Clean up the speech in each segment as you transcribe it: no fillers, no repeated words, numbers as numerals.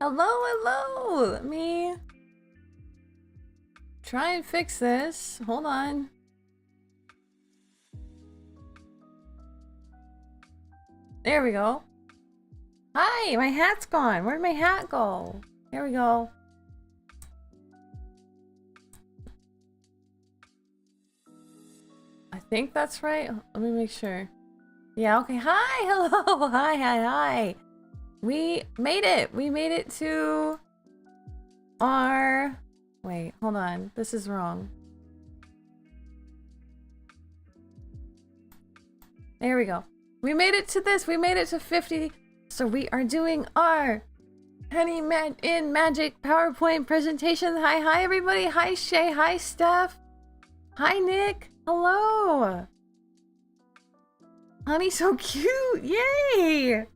Hello, hello! Let me try and fix this. Hold on. There we go. Hi, my hat's gone. Where'd my hat go? There we go. I think that's right. Let me make sure. Yeah, okay. Hi, hello. Hi. We made it. We made it to our... Wait, hold on. This is wrong. There we go. We made it to this. We made it to 50. So we are doing our Honey in Magic PowerPoint presentation. Hi everybody. Hi Shay. Hi Steph. Hi Nick. Hello. Honey, so cute. Yay.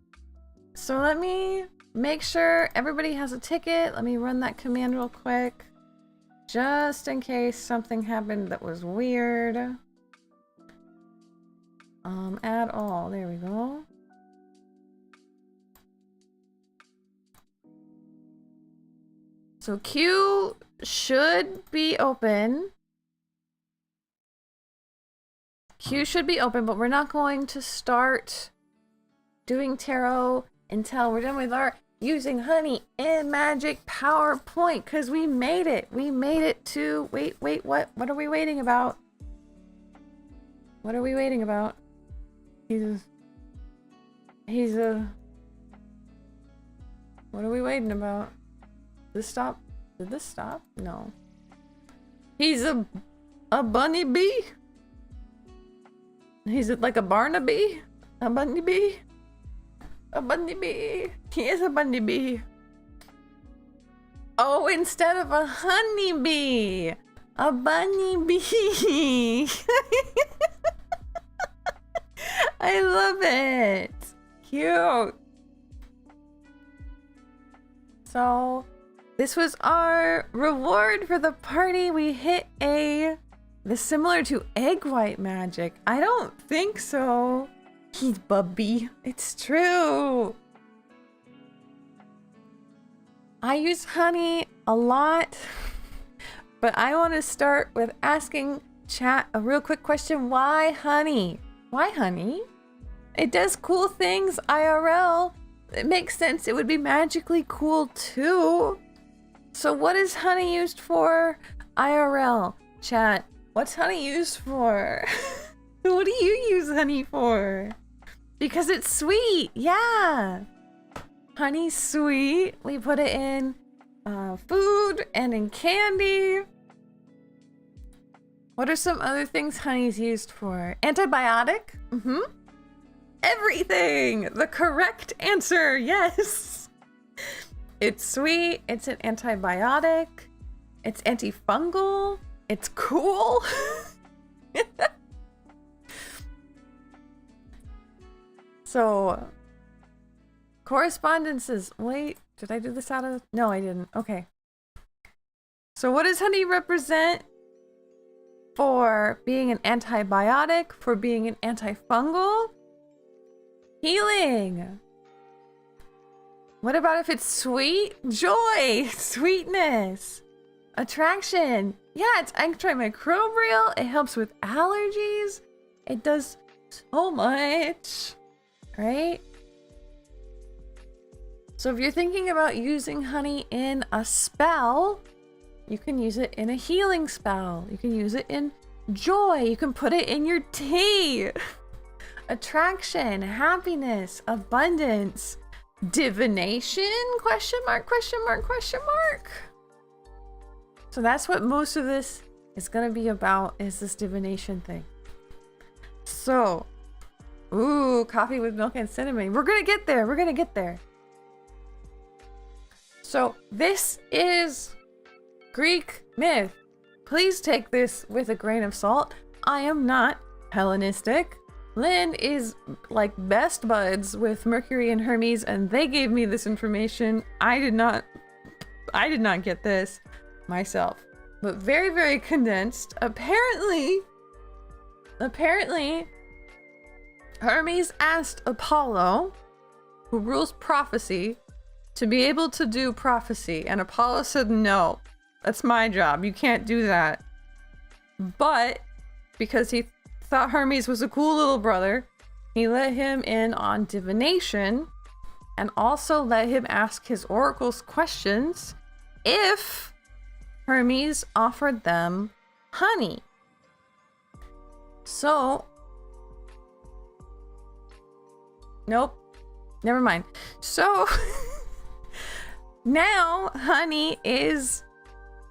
So let me make sure everybody has a ticket. Let me run that command real quick. Just in case something happened that was weird. Add all. There we go. So queue should be open. Queue should be open, but we're not going to start doing tarot until we're done with our using Honey in Magic PowerPoint, because we made it. We made it to... Wait, what? What are we waiting about? What are we waiting about? He's a... What are we waiting about? Did this stop? Did this stop? No. He's a bunny bee? He's like a Barnaby? A bunny bee? A bunny bee. He is a bunny bee. Oh, instead of a honey bee. A bunny bee. I love it. Cute. So, this was our reward for the party. We hit this similar to egg white magic. I don't think so. He's Bubby. It's true. I use honey a lot, but I want to start with asking chat a real quick question. Why honey? Why honey? It does cool things IRL. It makes sense. It would be magically cool too. So what is honey used for IRL? Chat, what's honey used for? What do you use honey for? Because it's sweet, yeah. Honey's sweet. We put it in food and in candy. What are some other things honey's used for? Antibiotic? Mm-hmm. Everything! The correct answer, yes! It's sweet, it's an antibiotic, it's antifungal, it's cool. So, correspondences. Wait, did I do this out of... No, I didn't. Okay. So what does honey represent? For being an antibiotic, for being an antifungal? Healing. What about if it's sweet? Joy, sweetness, attraction. Yeah, it's antimicrobial. It helps with allergies. It does so much, right? So if you're thinking about using honey in a spell, you can use it in a healing spell. You can use it in joy. You can put it in your tea. Attraction, happiness, abundance, divination, question mark, question mark, question mark. So that's what most of this is gonna be about, is this divination thing. So, ooh, coffee with milk and cinnamon. We're gonna get there, we're gonna get there. So this is Greek myth. Please take this with a grain of salt. I am not Hellenistic. Lynn is like best buds with Mercury and Hermes, and they gave me this information. I did not get this myself, but very, very condensed. Apparently Hermes asked Apollo, who rules prophecy, to be able to do prophecy. And Apollo said, no, that's my job. You can't do that. But because he thought Hermes was a cool little brother, he let him in on divination and also let him ask his oracles questions if Hermes offered them honey. So, nope, never mind. So, now honey is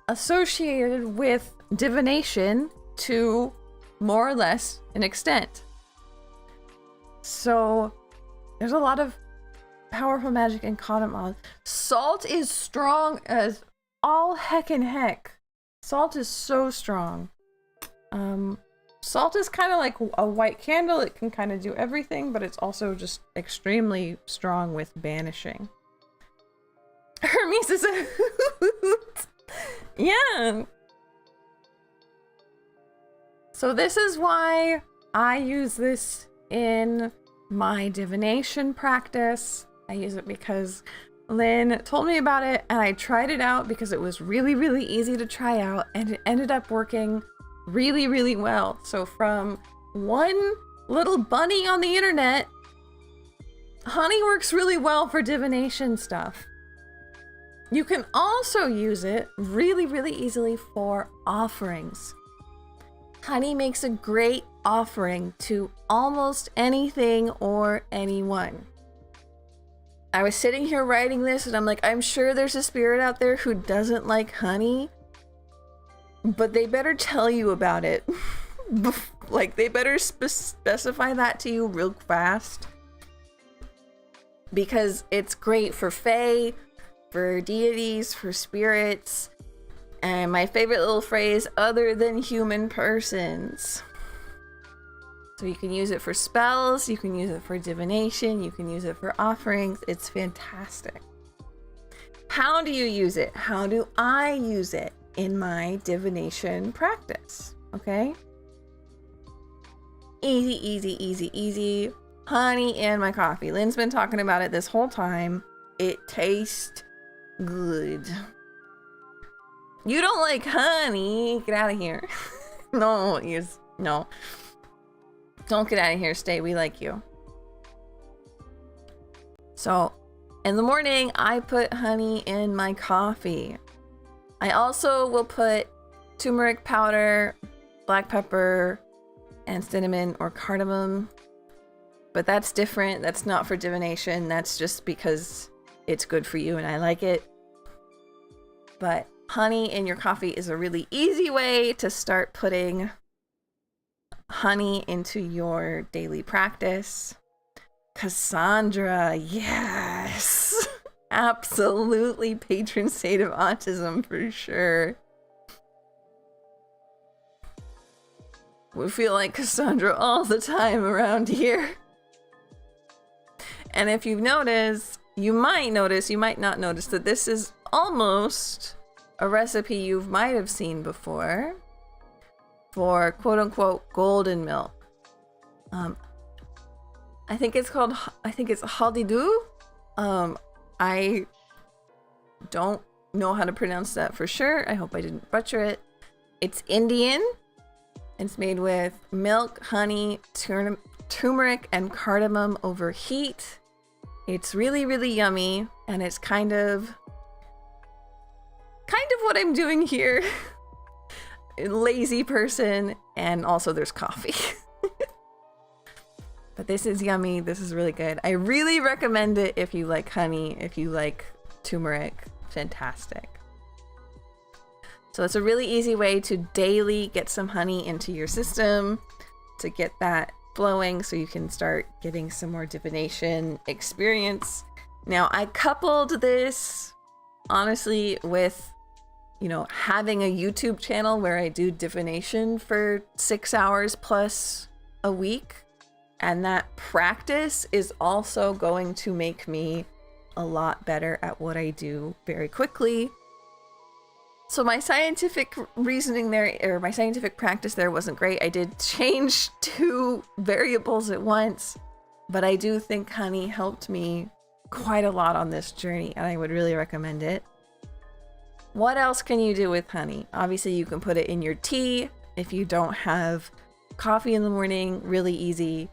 associated with divination to more or less an extent. So, there's a lot of powerful magic in cardamom. Salt is strong as all heckin' heck. Salt is so strong. Salt is kind of like a white candle. It can kind of do everything, but it's also just extremely strong with banishing. Hermes is a hoot. Yeah. So this is why I use this in my divination practice. I use it because Lynn told me about it and I tried it out because it was really, really easy to try out and it ended up working really, really well. So from one little bunny on the internet, honey works really well for divination stuff. You can also use it really, really easily for offerings. Honey makes a great offering to almost anything or anyone. I was sitting here writing this and I'm like, I'm sure there's a spirit out there who doesn't like honey, but they better tell you about it. Like, they better specify that to you real fast. Because it's great for fae, for deities, for spirits, and my favorite little phrase, other than human persons. So you can use it for spells, you can use it for divination, you can use it for offerings. It's fantastic. How do you use it? How do I use it in my divination practice? Okay? Easy, easy, easy, easy. Honey in my coffee. Lynn's been talking about it this whole time. It tastes good. You don't like honey? Get out of here. No. Don't get out of here. Stay. We like you. So, in the morning, I put honey in my coffee. I also will put turmeric powder, black pepper, and cinnamon or cardamom. But that's different. That's not for divination. That's just because it's good for you and I like it. But honey in your coffee is a really easy way to start putting honey into your daily practice. Cassandra, yes. Absolutely patron saint of autism for sure. We feel like Cassandra all the time around here. And if you've noticed, you might not notice that this is almost a recipe you might have seen before for quote-unquote golden milk. I think it's haldi-doo. I don't know how to pronounce that for sure. I hope I didn't butcher it. It's Indian. It's made with milk, honey, turmeric, and cardamom over heat. It's really, really yummy, and it's kind of what I'm doing here. Lazy person, and also there's coffee. But this is yummy. This is really good. I really recommend it if you like honey, if you like turmeric. Fantastic. So it's a really easy way to daily get some honey into your system to get that flowing so you can start getting some more divination experience. Now, I coupled this honestly with, having a YouTube channel where I do divination for 6 hours plus a week. And that practice is also going to make me a lot better at what I do very quickly. So my scientific reasoning there, or my scientific practice there wasn't great. I did change 2 variables at once, but I do think honey helped me quite a lot on this journey, and I would really recommend it. What else can you do with honey? Obviously, you can put it in your tea if you don't have coffee in the morning, really easy.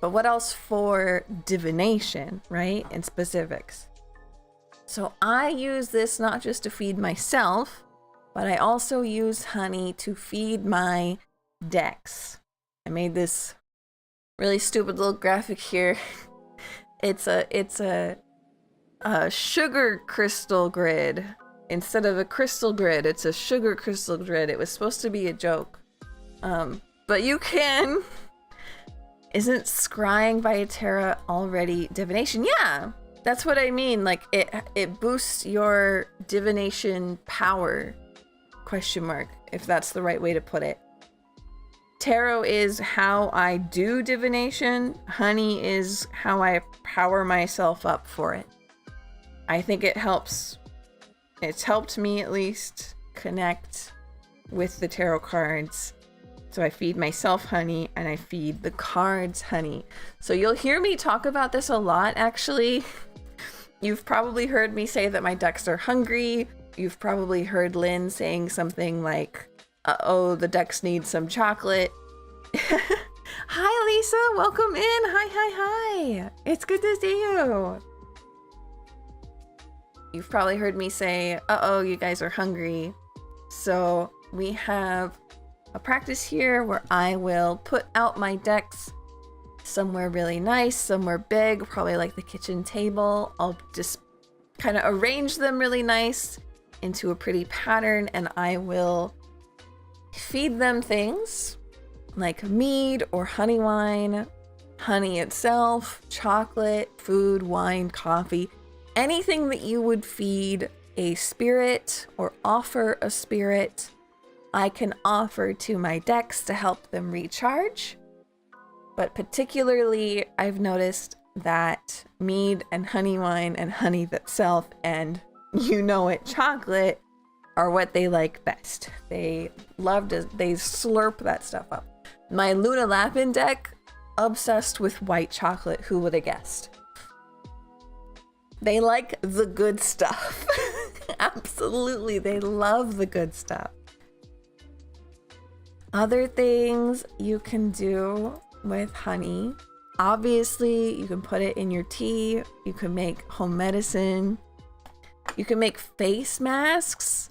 But what else for divination, right? And specifics. So I use this not just to feed myself, but I also use honey to feed my decks. I made this really stupid little graphic here. It's a sugar crystal grid. Instead of a crystal grid, it's a sugar crystal grid. It was supposed to be a joke. But you can. Isn't scrying via tarot already divination? Yeah, that's what I mean. Like it boosts your divination power, question mark, if that's the right way to put it. Tarot is how I do divination. Honey is how I power myself up for it. I think it helps. It's helped me at least connect with the tarot cards. So I feed myself honey and I feed the cards honey. So you'll hear me talk about this a lot, actually. You've probably heard me say that my decks are hungry. You've probably heard Lynn saying something like, uh-oh, the decks need some chocolate. Hi, Lisa. Welcome in. Hi. It's good to see you. You've probably heard me say, uh-oh, you guys are hungry. So we have a practice here where I will put out my decks somewhere really nice, somewhere big, probably like the kitchen table. I'll just kind of arrange them really nice into a pretty pattern, and I will feed them things like mead or honey wine, honey itself, chocolate, food, wine, coffee, anything that you would feed a spirit or offer a spirit. I can offer to my decks to help them recharge. But particularly, I've noticed that mead and honey wine and honey itself and you know it, chocolate are what they like best. They slurp that stuff up. My Luna Lapin deck, obsessed with white chocolate, who would have guessed? They like the good stuff. Absolutely, they love the good stuff. Other things you can do with honey. Obviously, you can put it in your tea. You can make home medicine. You can make face masks.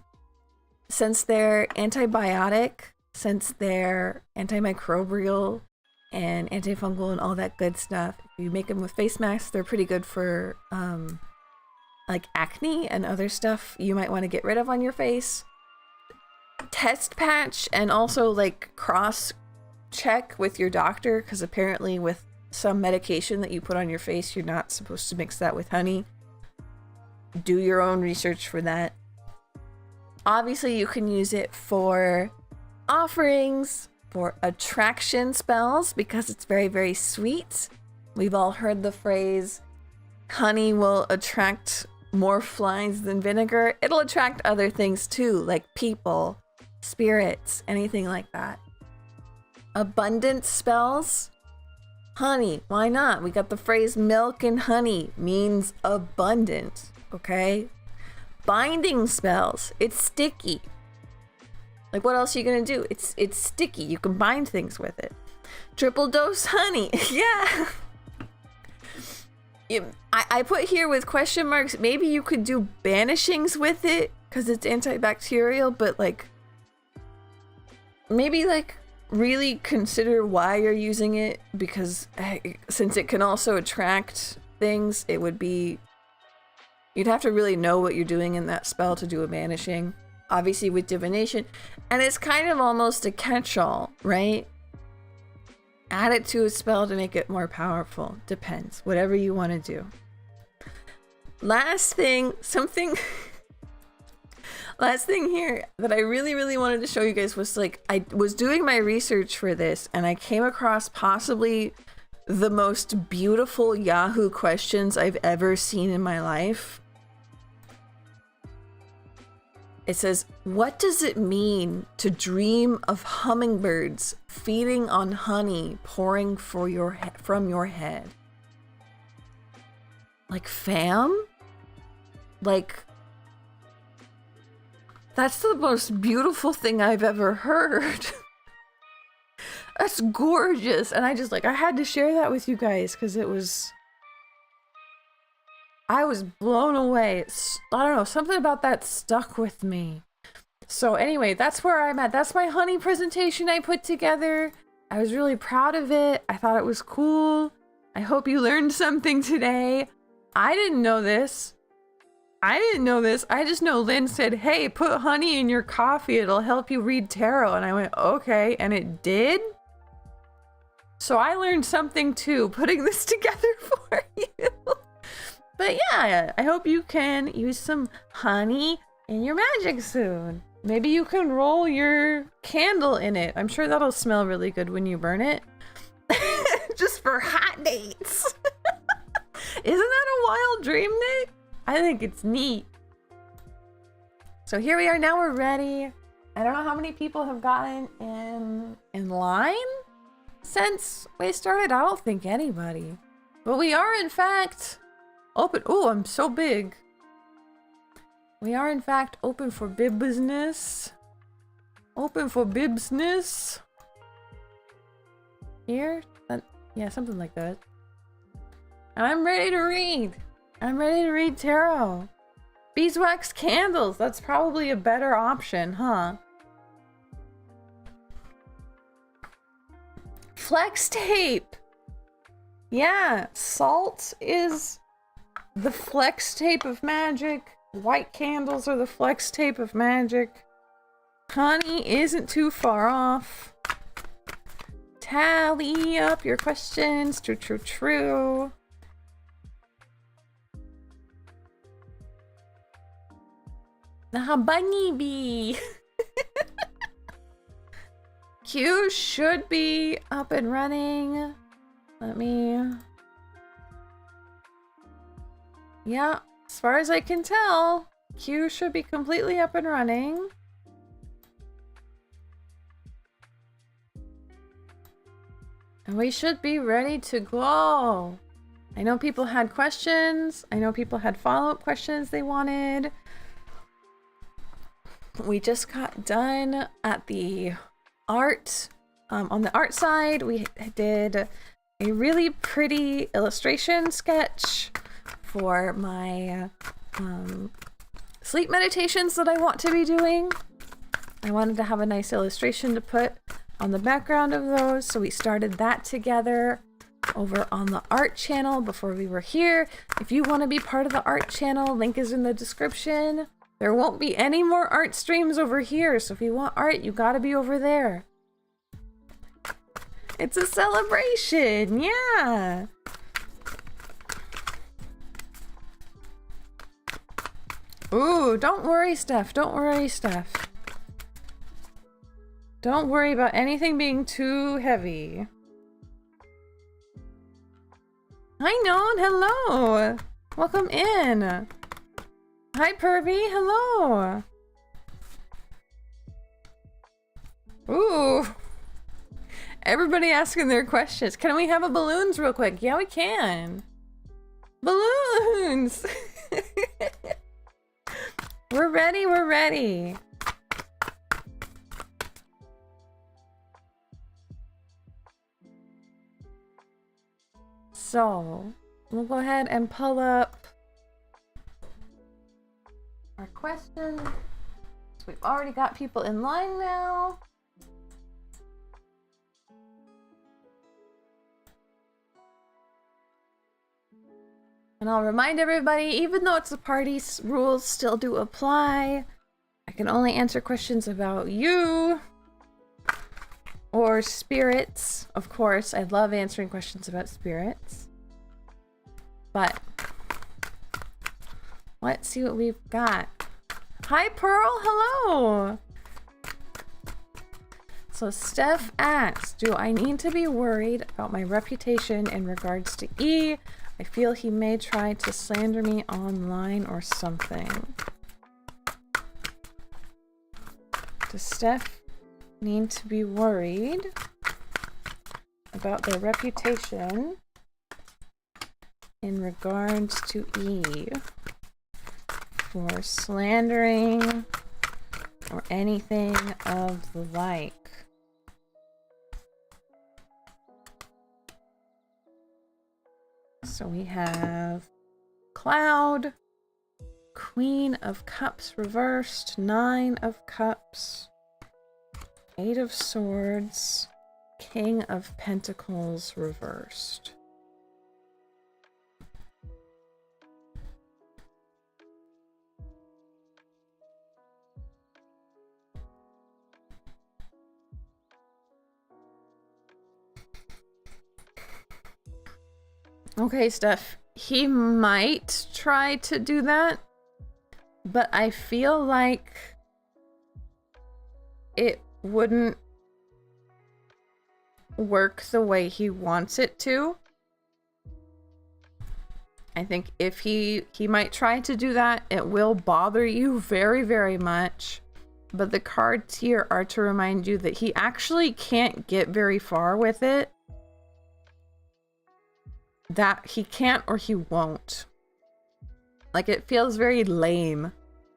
Since they're antibiotic, since they're antimicrobial and antifungal and all that good stuff, if you make them with face masks, they're pretty good for like acne and other stuff you might want to get rid of on your face. Test patch and also like cross check with your doctor, because apparently with some medication that you put on your face, you're not supposed to mix that with honey. Do your own research for that. Obviously, you can use it for offerings, for attraction spells, because it's very, very sweet. We've all heard the phrase, honey will attract more flies than vinegar. It'll attract other things too, like people, spirits, anything like that. Abundance spells. Honey, why not? We got the phrase milk and honey means abundant, okay? Binding spells. It's sticky. Like, what else are you gonna do? It's sticky. You can bind things with it. Triple dose honey. Yeah. I put here with question marks, maybe you could do banishings with it because it's antibacterial, but like maybe like really consider why you're using it, because since it can also attract things, it would be, you'd have to really know what you're doing in that spell to do a banishing. Obviously with divination, and it's kind of almost a catch-all, right? Add it to a spell to make it more powerful. Depends. Whatever you want to do. Last thing here that I really, really wanted to show you guys was like, I was doing my research for this and I came across possibly the most beautiful Yahoo questions I've ever seen in my life. It says, what does it mean to dream of hummingbirds feeding on honey pouring from your head? Like fam? Like, that's the most beautiful thing I've ever heard. That's gorgeous. And I had to share that with you guys because I was blown away. I don't know, something about that stuck with me. So anyway, that's where I'm at. That's my honey presentation I put together. I was really proud of it. I thought it was cool. I hope you learned something today. I didn't know this. I just know Lynn said, hey, put honey in your coffee. It'll help you read tarot. And I went, okay. And it did. So I learned something too, putting this together for you. But yeah, I hope you can use some honey in your magic soon. Maybe you can roll your candle in it. I'm sure that'll smell really good when you burn it. Just for hot dates. Isn't that a wild dream, Nick? I think it's neat. So here we are now, we're ready. I don't know how many people have gotten in line since we started. I don't think anybody. But we are in fact open. Oh, I'm so big. We are in fact open for business. Open for business. Here? Yeah, something like that. And I'm ready to read. I'm ready to read tarot. Beeswax candles. That's probably a better option, huh? Flex tape. Yeah, salt is the flex tape of magic. White candles are the flex tape of magic. Honey isn't too far off. Tally up your questions. True, true, true. The bunny bee. Q should be up and running. Yeah, as far as I can tell, Q should be completely up and running. And we should be ready to go. I know people had questions. I know people had follow-up questions they wanted. We just got done at the art. On the art side, we did a really pretty illustration sketch for my sleep meditations that I want to be doing. I wanted to have a nice illustration to put on the background of those, so we started that together over on the art channel before we were here. If you want to be part of the art channel, link is in the description. There won't be any more art streams over here, so if you want art, you gotta be over there. It's a celebration, yeah! Ooh, don't worry, Steph. Don't worry, Steph. Don't worry about anything being too heavy. Hi, Noan. Hello. Welcome in. Hi, Pervy. Hello. Ooh. Everybody asking their questions. Can we have a balloons real quick? Yeah, we can. Balloons. We're ready. We're ready. So, we'll go ahead and pull up our questions. So we've already got people in line now. And I'll remind everybody, even though it's a party, rules still do apply. I can only answer questions about you or spirits. Of course, I love answering questions about spirits. But let's see what we've got. Hi, Pearl. Hello. So Steph asks, do I need to be worried about my reputation in regards to E? I feel he may try to slander me online or something. Does Steph need to be worried about their reputation in regards to Eve for slandering or anything of the like. So we have Cloud, Queen of Cups reversed, 9 of Cups, 8 of Swords, King of Pentacles reversed. Okay, Steph, he might try to do that, but I feel like it wouldn't work the way he wants it to. I think if he might try to do that, it will bother you very, very much. But the cards here are to remind you that he actually can't get very far with it. That he can't or he won't. Like, it feels very lame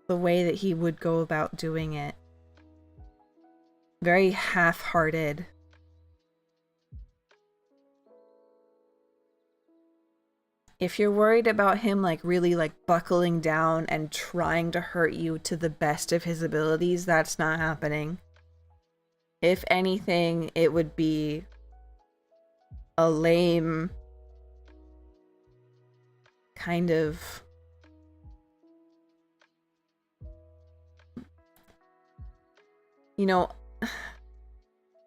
the way that he would go about doing it. Very half-hearted. If you're worried about him like really like buckling down and trying to hurt you to the best of his abilities, that's not happening. If anything, it would be a lame kind of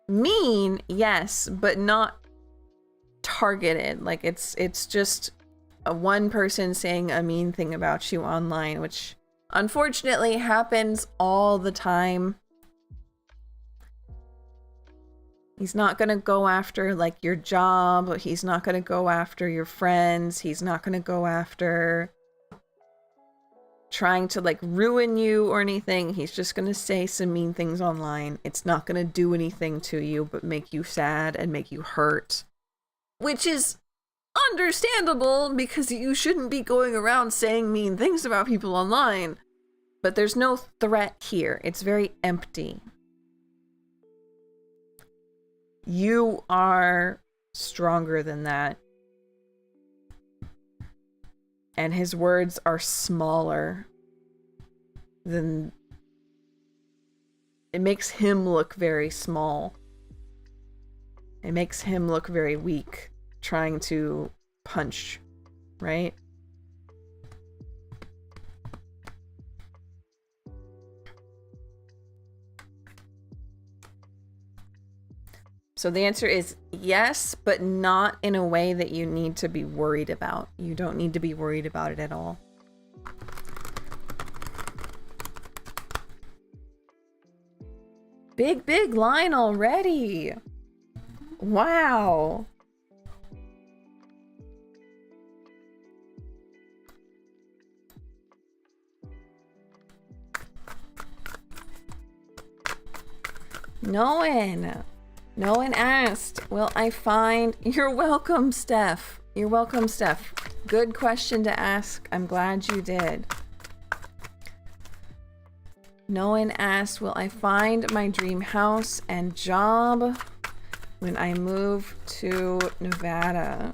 mean, yes, but not targeted. Like it's just a one person saying a mean thing about you online, which unfortunately happens all the time. He's not going to go after like your job. He's not going to go after your friends. He's not going to go after trying to like ruin you or anything. He's just going to say some mean things online. It's not going to do anything to you but make you sad and make you hurt, which is understandable because you shouldn't be going around saying mean things about people online. But there's no threat here. It's very empty. You are stronger than that. And his words are smaller than... It makes him look very small. It makes him look very weak, trying to punch, right? So the answer is yes, but not in a way that you need to be worried about. You don't need to be worried about it at all. Big line already. Wow. No one asked, will I find... You're welcome, Steph. You're welcome, Steph. Good question to ask. I'm glad you did. No one asked, will I find my dream house and job when I move to Nevada?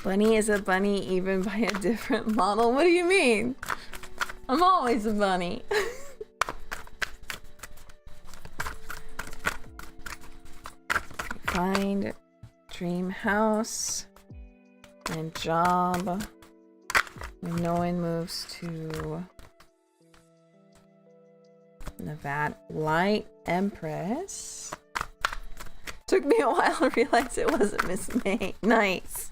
Bunny is a bunny even by a different model. What do you mean? I'm always a bunny. Find dream house and job when no one moves to Nevada. Light Empress. Took me a while to realize it wasn't Miss May. Nice.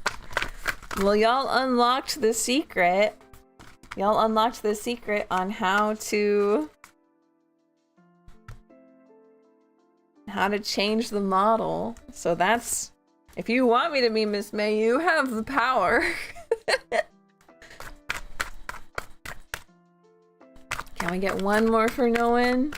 Well, y'all unlocked the secret. Y'all unlocked the secret on how to how to change the model. So that's, if you want me to be Miss May, you have the power. Can we get one more for Noan?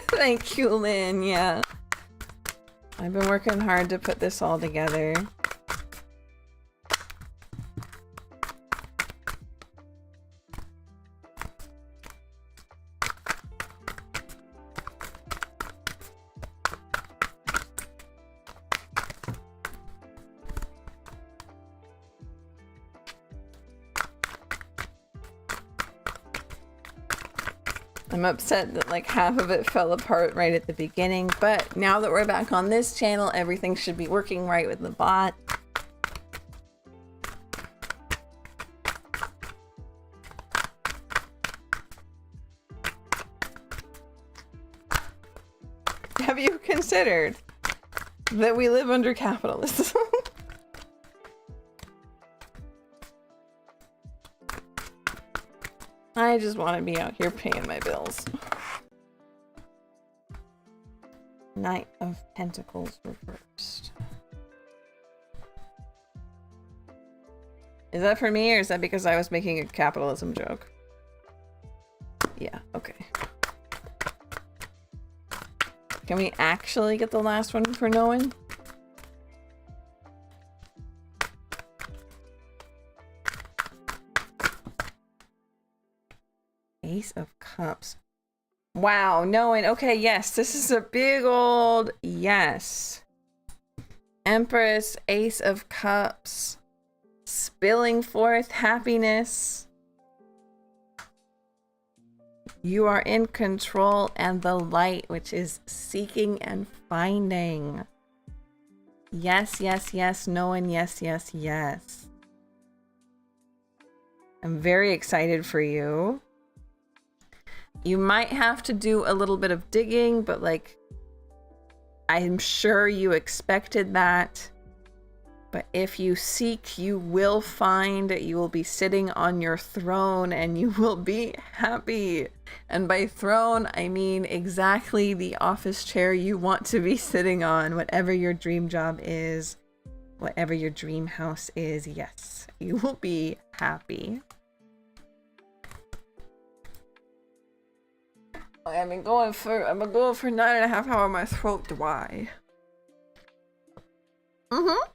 Thank you, Lynn. Yeah. I've been working hard to put this all together. I'm upset that like half of it fell apart right at the beginning, but now that we're back on this channel, everything should be working right with the bot. Have you considered that we live under capitalism? I just want to be out here paying my bills. Knight of Pentacles reversed. Is that for me, or is that because I was making a capitalism joke? Yeah, okay. Can we actually get the last one for Noan? Ace of Cups. Wow, Noan. Okay, yes, this is a big old yes. Empress, Ace of Cups, spilling forth happiness. You are in control, and the light, which is seeking and finding. Yes, yes, yes, Noan. Yes, yes, yes. I'm very excited for you. You might have to do a little bit of digging, but like, I'm sure you expected that. But if you seek, you will find. You will be sitting on your throne and you will be happy. And by throne, I mean exactly the office chair you want to be sitting on, whatever your dream job is, whatever your dream house is. Yes, you will be happy. I've been going for 9.5 hours, my throat dry. Mm-hmm.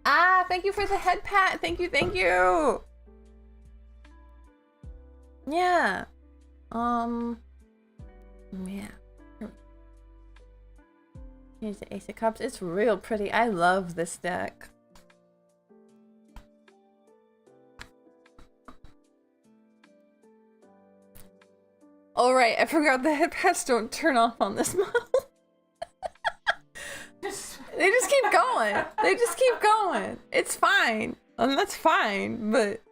Ah, thank you for the head pat. Thank you, thank you. Yeah. Yeah. Here's the Ace of Cups. It's real pretty. I love this deck. All right, I forgot the head pats don't turn off on this model. They just keep going. They just keep going. It's fine. And that's fine, but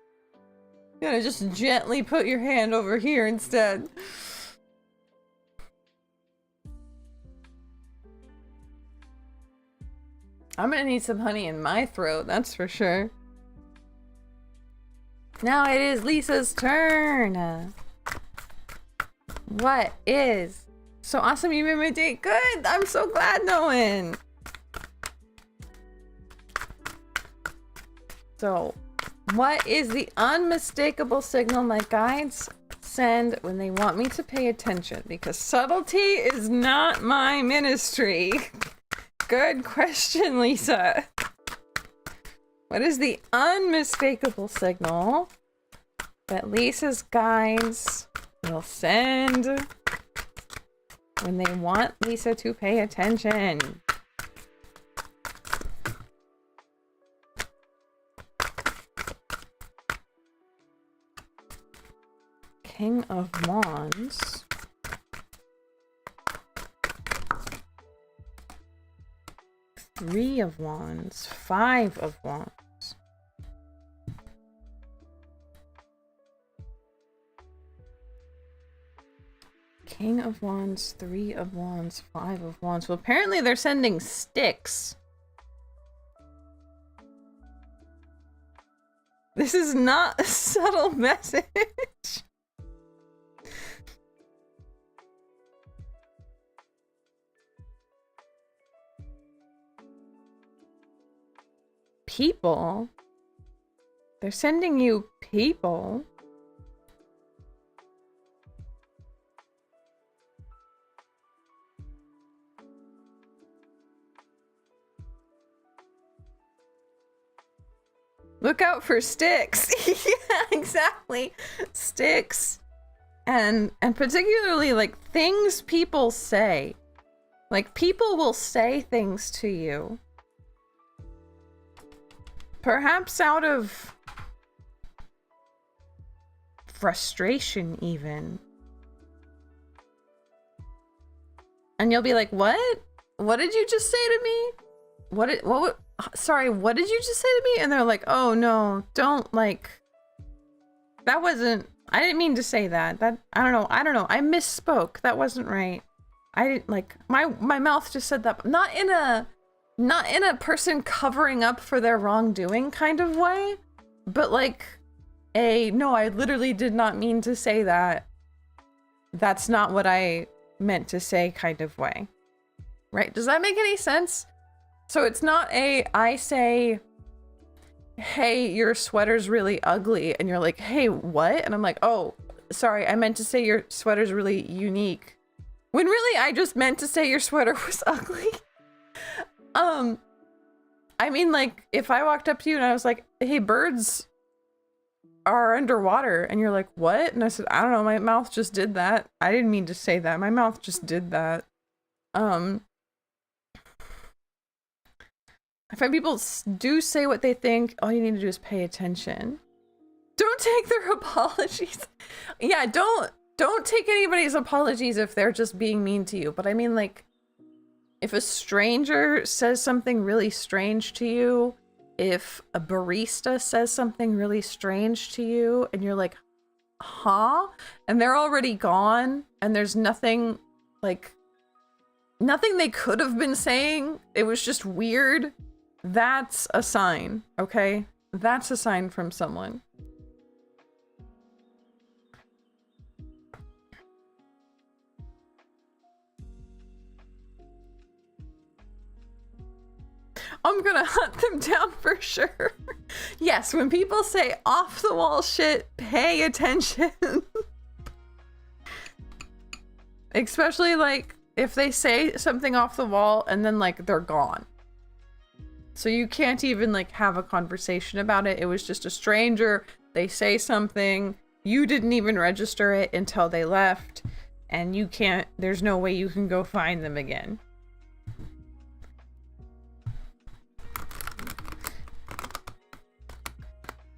you gotta just gently put your hand over here instead. I'm gonna need some honey in my throat, that's for sure. Now it is Lisa's turn. What is so awesome? You made my day. Good. I'm so glad, Noan. So, what is the unmistakable signal my guides send when they want me to pay attention? Because subtlety is not my ministry. Good question, Lisa. What is the unmistakable signal that Lisa's guides will send when they want Lisa to pay attention? King of Wands. Three of Wands. Five of Wands. King of Wands, 3 of Wands, 5 of Wands. Well, apparently they're sending sticks. This is not a subtle message. People? They're sending you people? Look out for sticks. Yeah, exactly. Sticks. And particularly like things people say. Like people will say things to you. Perhaps out of frustration even. And you'll be like, "What? What did you just say to me? Sorry, what did you just say to me?" And they're like, "Oh no, don't like, that wasn't, I didn't mean to say that. I don't know. I misspoke. That wasn't right. I didn't like, my mouth just said that." Not in a person covering up for their wrongdoing kind of way, but like no, I literally did not mean to say that. That's not what I meant to say kind of way. Right? Does that make any sense? So it's not I say, "Hey, your sweater's really ugly," and you're like, "Hey, what?" And I'm like, "Oh, sorry, I meant to say your sweater's really unique." When really I just meant to say your sweater was ugly. I mean, like, if I walked up to you and I was like, "Hey, birds are underwater," and you're like, "What?" And I said, "I don't know, my mouth just did that. I didn't mean to say that. My mouth just did that." I find people do say what they think. All you need to do is pay attention. Don't take their apologies. Yeah, don't take anybody's apologies if they're just being mean to you. But I mean, like, if a stranger says something really strange to you, if a barista says something really strange to you, and you're like, "Huh?" And they're already gone, and there's nothing, like, nothing they could have been saying. It was just weird. That's a sign, okay? That's a sign from someone. I'm gonna hunt them down for sure. Yes, when people say off the wall shit, pay attention. Especially like if they say something off the wall and then like they're gone. So you can't even like have a conversation about it. It was just a stranger. They say something. You didn't even register it until they left. And you can't, there's no way you can go find them again.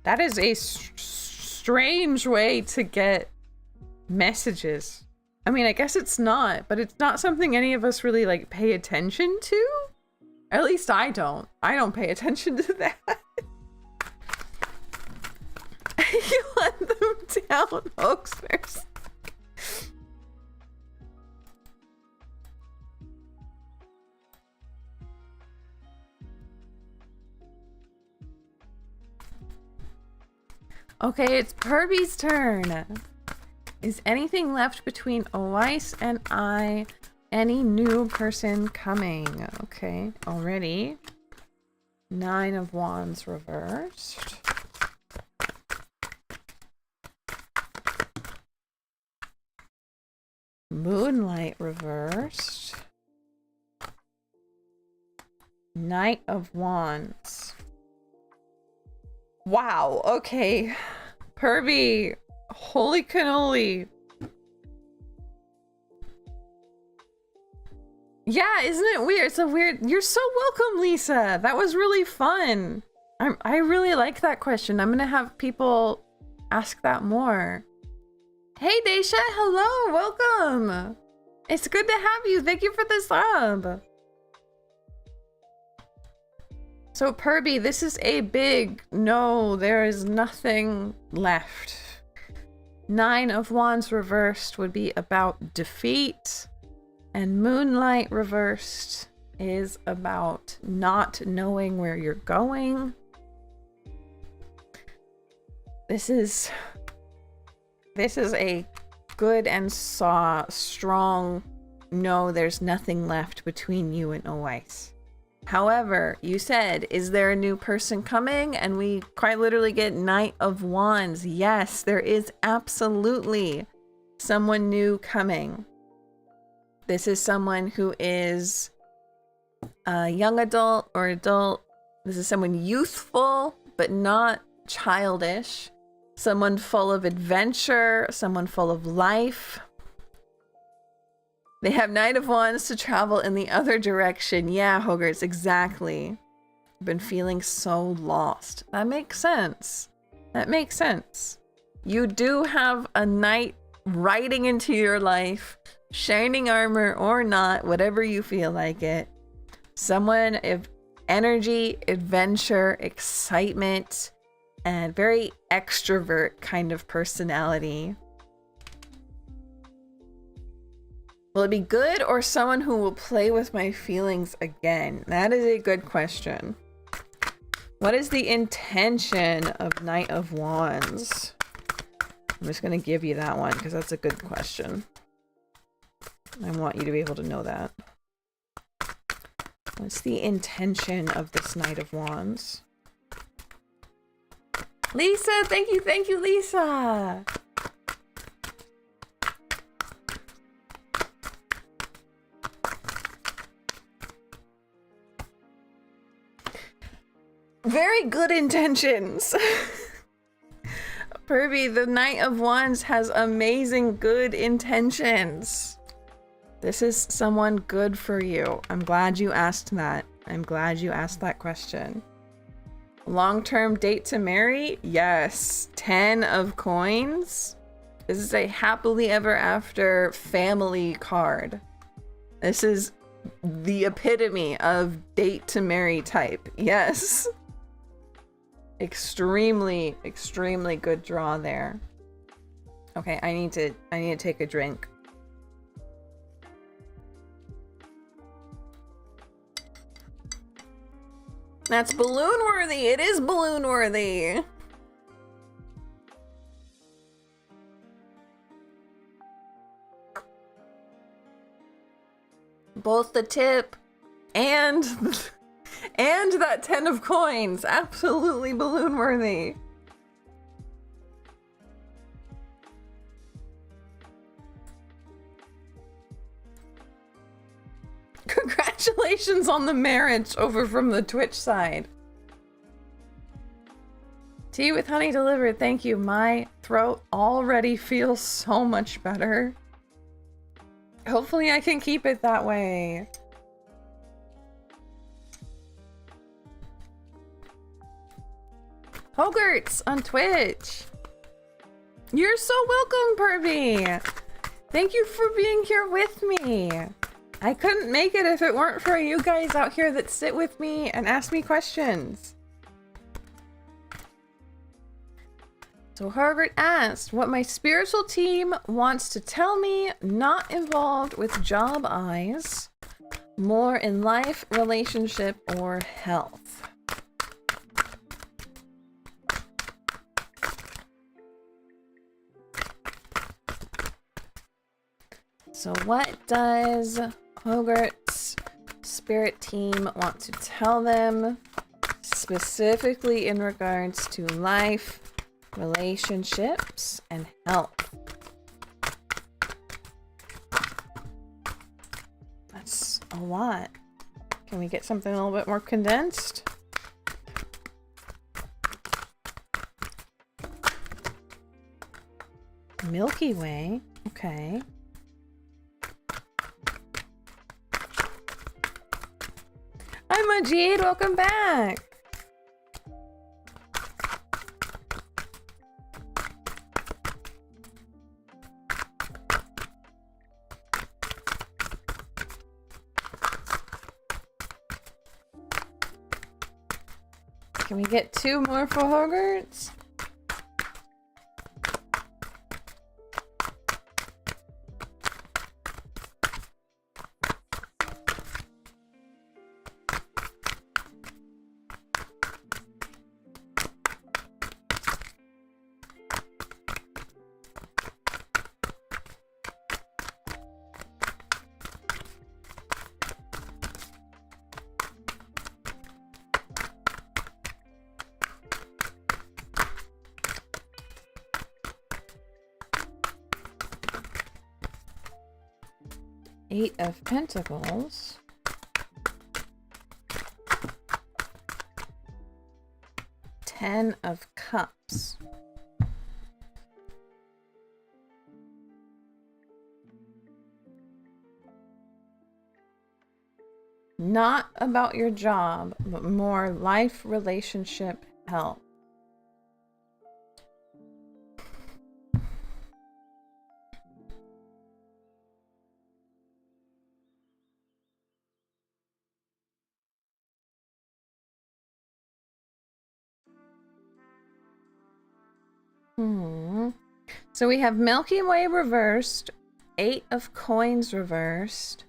That is a strange way to get messages. I mean, I guess it's not, but it's not something any of us really like pay attention to. At least I don't. I don't pay attention to that. You let them down, hoaxers. Okay, it's Perby's turn. Is anything left between Weiss and I? Any new person coming? Okay, already. 9 of Wands reversed. Moonlight reversed. Knight of Wands. Wow, okay. Perby, holy cannoli. Yeah, isn't it weird? It's a weird... You're so welcome, Lisa. That was really fun. I really like that question. I'm gonna have people ask that more. Hey, Daisha. Hello. Welcome. It's good to have you. Thank you for the sub. So, Perby, this is a big no. There is nothing left. Nine of Wands reversed would be about defeat, and Moonlight reversed is about not knowing where you're going. This is a good and strong no, there's nothing left between you and Owais. However, you said, is there a new person coming? And we quite literally get Knight of Wands. Yes, there is absolutely someone new coming. This is someone who is a young adult or adult. This is someone youthful, but not childish. Someone full of adventure, someone full of life. They have Knight of Wands to travel in the other direction. Yeah, Hogarts, exactly. I've been feeling so lost. That makes sense. That makes sense. You do have a knight riding into your life, shining armor or not, whatever you feel like it. Someone of energy, adventure, excitement, and very extrovert kind of personality. Will it be good or someone who will play with my feelings again? That is a good question. What is the intention of Knight of Wands? I'm just going to give you that one because that's a good question. I want you to be able to know that. What's the intention of this Knight of Wands? Lisa, thank you, Lisa. Very good intentions. Pervy, the Knight of Wands has amazing good intentions. This is someone good for you. I'm glad you asked that. I'm glad you asked that question. Long-term date to marry? Yes. 10 of coins. This is a happily ever after family card. This is the epitome of date to marry type. Yes. Extremely good draw there. Okay, I need to take a drink. That's balloon worthy. It is balloon worthy. Both the tip and that 10 of coins. Absolutely balloon worthy. Congratulations on the marriage over from the Twitch side. Tea with honey delivered. Thank you. My throat already feels so much better. Hopefully I can keep it that way. Hogarts on Twitch. You're so welcome, Pervy. Thank you for being here with me. I couldn't make it if it weren't for you guys out here that sit with me and ask me questions. So Hogart asked what my spiritual team wants to tell me, not involved with job eyes, more in life, relationship, or health. So what does Hogart's spirit team want to tell them, specifically in regards to life, relationships, and health? That's a lot. Can we get something a little bit more condensed? Milky Way, okay. Hi Majid, welcome back. Can we get two more for Hogarts? Eight of Pentacles. Ten of Cups. Not about your job, but more life, relationship, health. So we have Milky Way reversed, 8 of Coins reversed,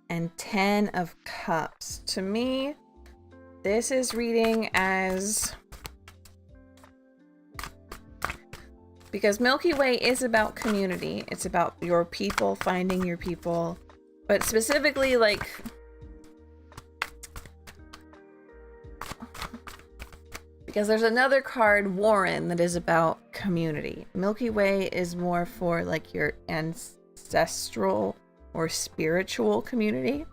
and 10 of Cups. To me, this is reading as... because Milky Way is about community. It's about your people, finding your people. But specifically, like... because there's another card, Warren, that is about community. Milky Way is more for like your ancestral or spiritual community.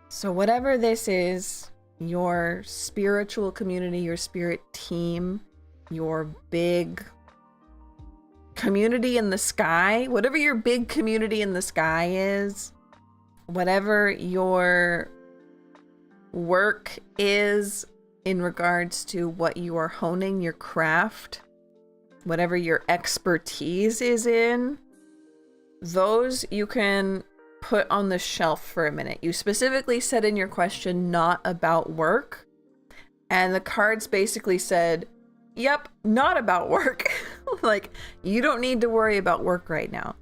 So whatever this is, your spiritual community, your spirit team, your big community in the sky, whatever your big community in the sky is, whatever your work is in regards to what you are honing, your craft, whatever your expertise is in, those you can put on the shelf for a minute. You specifically said in your question, not about work. And the cards basically said, yep, not about work. Like, you don't need to worry about work right now.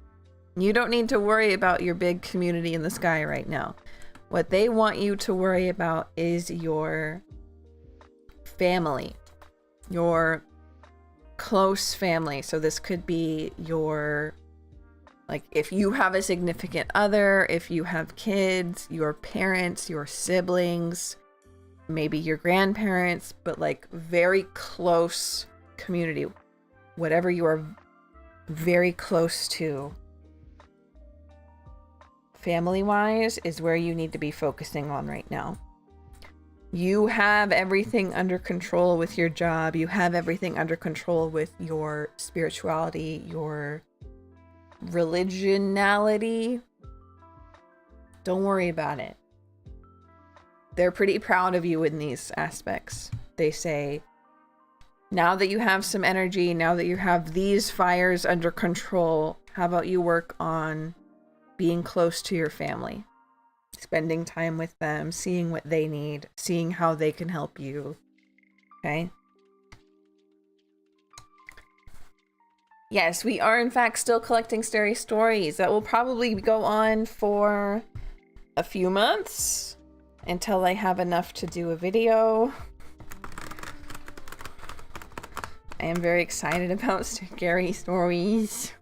You don't need to worry about your big community in the sky right now. What they want you to worry about is your family, your close family. So this could be your, like, if you have a significant other, if you have kids, your parents, your siblings, maybe your grandparents, but like very close community, whatever you are very close to. Family-wise is where you need to be focusing on right now. You have everything under control with your job. You have everything under control with your spirituality, your religionality. Don't worry about it. They're pretty proud of you in these aspects. They say, now that you have some energy, now that you have these fires under control, how about you work on being close to your family, spending time with them, seeing what they need, seeing how they can help you. Okay? Yes, we are in fact still collecting scary stories. That will probably go on for a few months until I have enough to do a video. I am very excited about scary stories.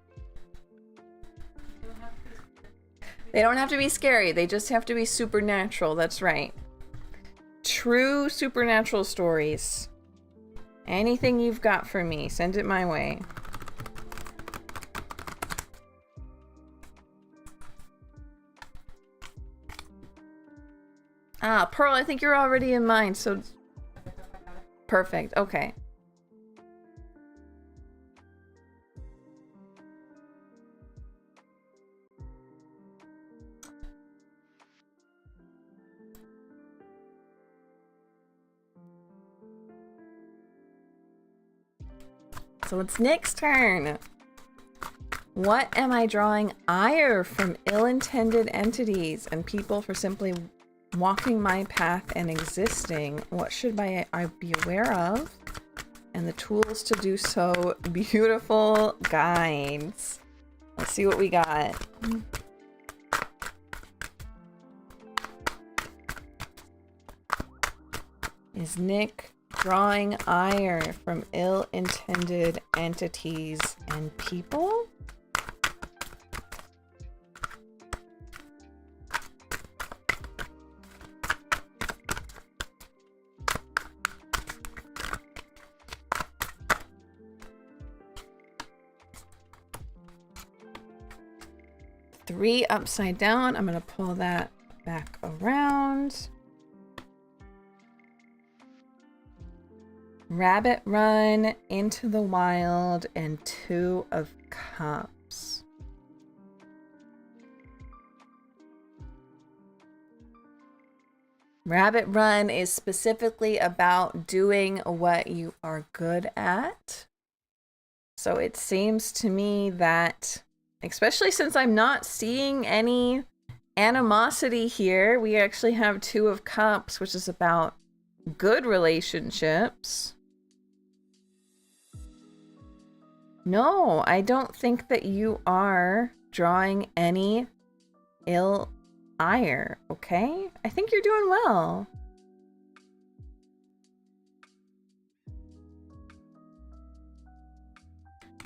They don't have to be scary. They just have to be supernatural. That's right. True supernatural stories. Anything you've got for me, send it my way. Ah, Pearl, I think you're already in mine, so... perfect, okay. So it's Nick's turn. What am I drawing ire from ill-intended entities and people for simply walking my path and existing? What should I be aware of? And the tools to do so. Beautiful guides. Let's see what we got. Is Nick drawing ire from ill-intended entities and people? 3 upside down. I'm gonna pull that back around. Rabbit Run, Into the Wild, and 2 of Cups. Rabbit Run is specifically about doing what you are good at. So it seems to me that, especially since I'm not seeing any animosity here, we actually have 2 of Cups, which is about good relationships. No, I don't think that you are drawing any ill ire, okay? I think you're doing well.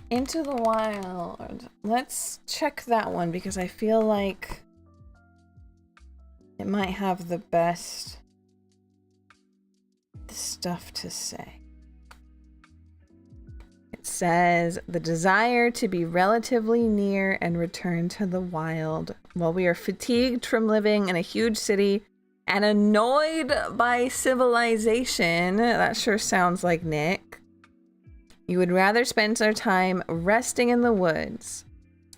Into the Wild. Let's check that one because I feel like it might have the best stuff to say. It says, the desire to be relatively near and return to the wild. While we are fatigued from living in a huge city and annoyed by civilization, that sure sounds like Nick, you would rather spend our time resting in the woods.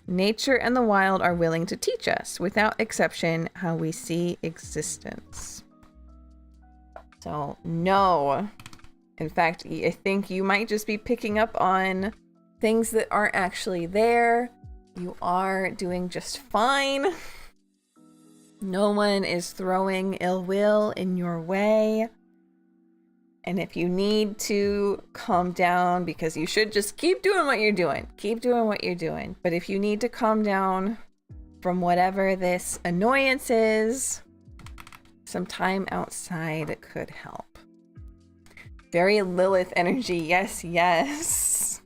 Nature and the wild are willing to teach us, without exception, how we see existence. So, no. In fact, I think you might just be picking up on things that aren't actually there. You are doing just fine. No one is throwing ill will in your way. And if you need to calm down, because you should just keep doing what you're doing. Keep doing what you're doing. But if you need to calm down from whatever this annoyance is, some time outside could help. Very Lilith energy. Yes, yes.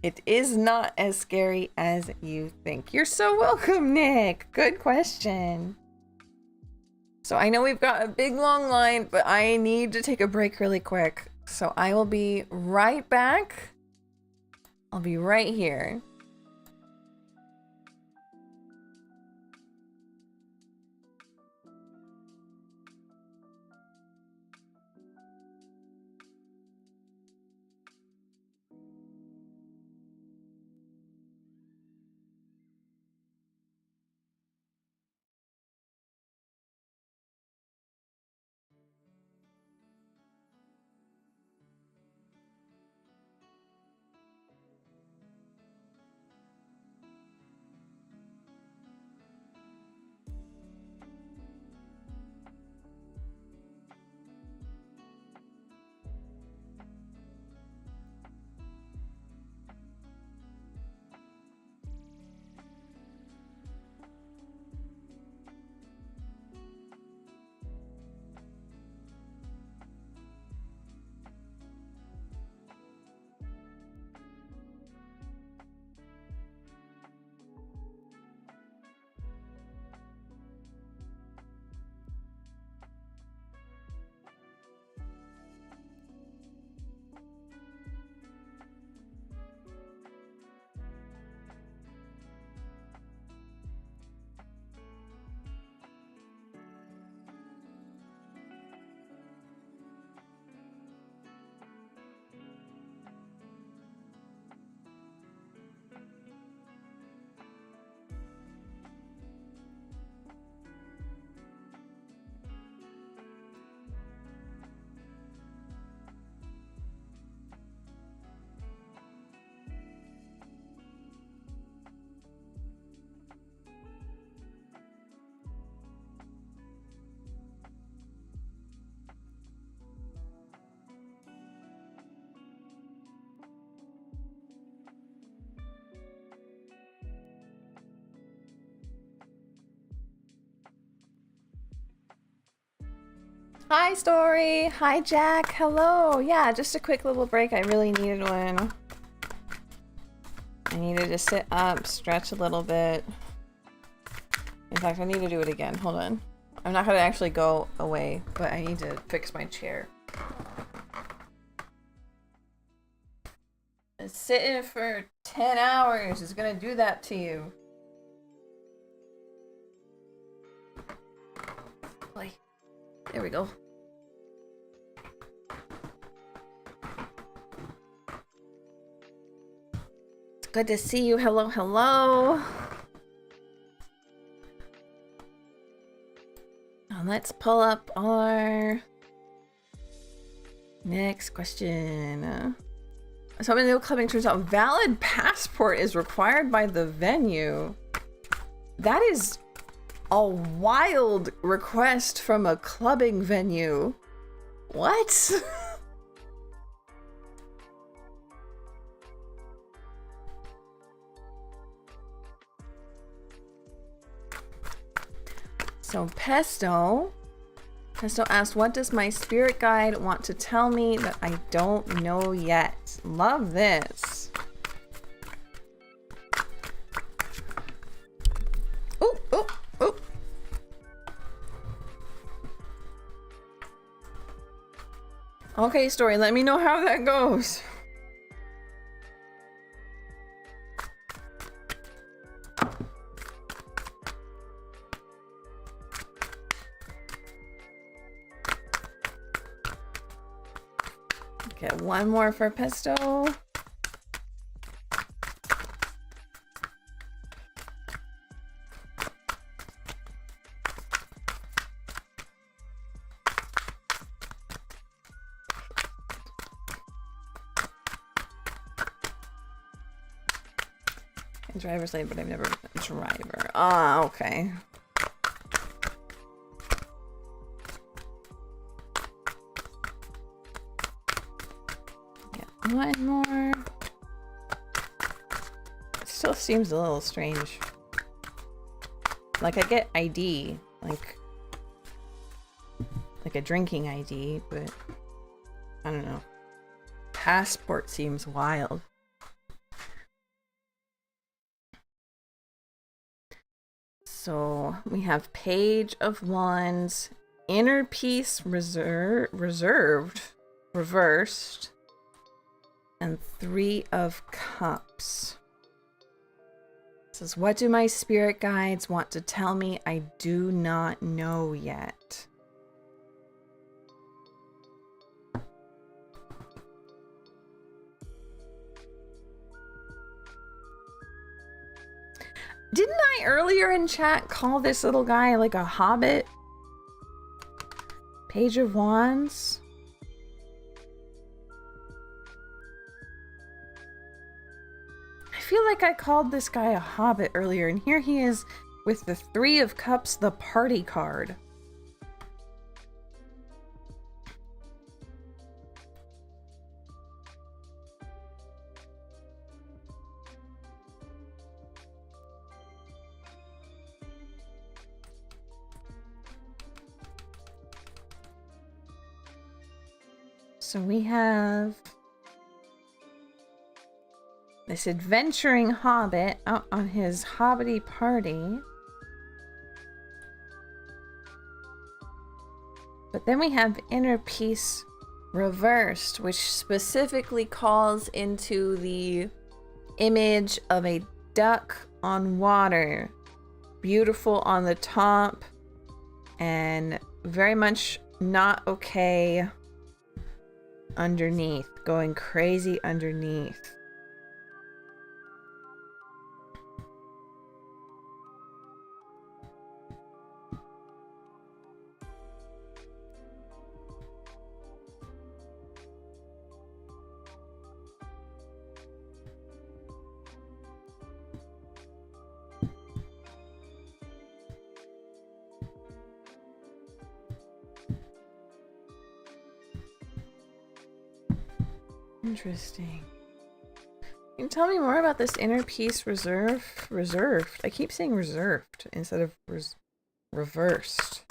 It is not as scary as you think. You're so welcome, Nick. Good question. So I know we've got a big long line, but I need to take a break really quick. So I will be right back. I'll be right here. Hi, Story. Hi, Jack. Hello. Yeah, just a quick little break. I really needed one. I needed to sit up, stretch a little bit. In fact, I need to do it again. Hold on. I'm not going to actually go away, but I need to fix my chair. Sitting for 10 hours is going to do that to you. There we go. It's good to see you. Hello, hello. Now let's pull up our next question. So many new clubbing turns out valid passport is required by the venue. That is a wild request from a clubbing venue. What? So Pesto asked, what does my spirit guide want to tell me that I don't know yet? Love this. Ooh, ooh, ooh. Okay, story, let me know how that goes. Okay, one more for Pesto. Driver's late, but I've never been a driver. Ah, okay. Yeah, one more. It still seems a little strange. Like I get ID, like a drinking ID, but I don't know. Passport seems wild. So we have Page of Wands, Inner Peace reversed, and Three of Cups. It says, what do my spirit guides want to tell me I do not know yet? Didn't I earlier in chat call this little guy like a hobbit? Page of Wands? I feel like I called this guy a hobbit earlier, and here he is with the Three of Cups, the party card. So we have this adventuring hobbit out on his hobbity party. But then we have Inner Peace reversed, which specifically calls into the image of a duck on water. Beautiful on the top and very much not okay underneath, going crazy underneath. Interesting. Can you tell me more about this Inner Peace reserved? I keep saying reserved instead of reversed.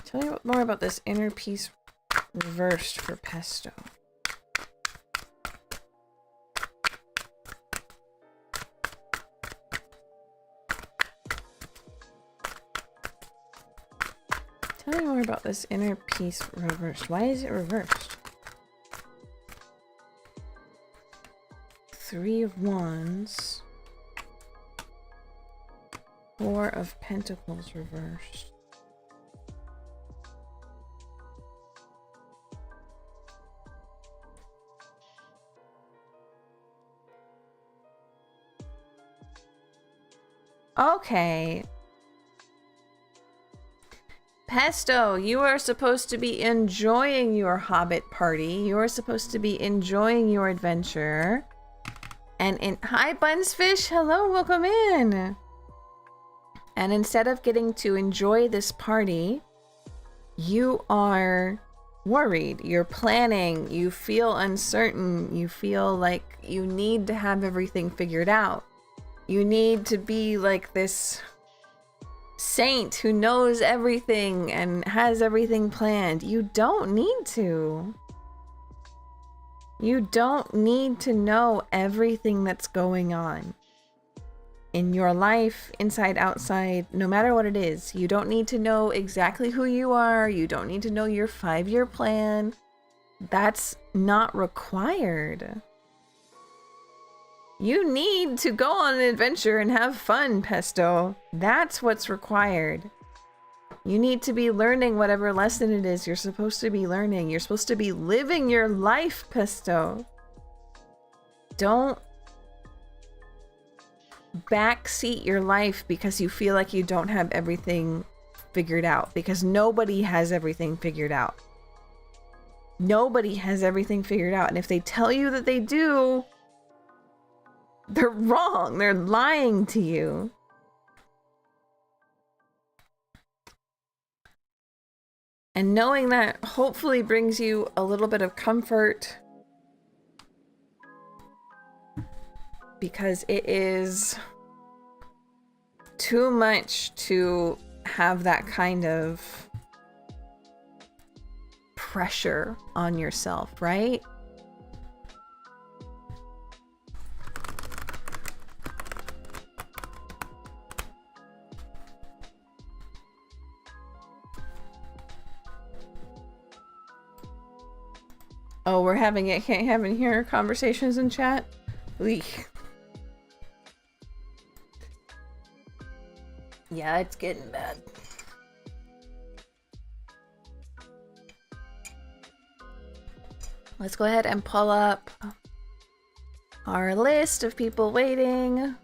Tell me more about this Inner Peace reversed for Pesto. Tell me more about this Inner Peace reversed. Why is it reversed? Three of Wands, Four of Pentacles reversed. Okay. Pesto, you are supposed to be enjoying your Hobbit party. You are supposed to be enjoying your adventure. Hi, Bunsfish. Hello, welcome in. And instead of getting to enjoy this party, you are worried. You're planning. You feel uncertain. You feel like you need to have everything figured out. You need to be like this saint who knows everything and has everything planned. You don't need to. You don't need to know everything that's going on in your life, inside, outside, no matter what it is. You don't need to know exactly who you are. You don't need to know your 5-year plan. That's not required. You need to go on an adventure and have fun, Pesto. That's what's required. You need to be learning whatever lesson it is you're supposed to be learning. You're supposed to be living your life, Pesto. Don't backseat your life because you feel like you don't have everything figured out, because nobody has everything figured out. Nobody has everything figured out. And if they tell you that they do, they're wrong. They're lying to you. And knowing that hopefully brings you a little bit of comfort, because it is too much to have that kind of pressure on yourself, right? Oh, we're having it. Can't have in here conversations in chat. Leak. Yeah, it's getting bad. Let's go ahead and pull up our list of people waiting.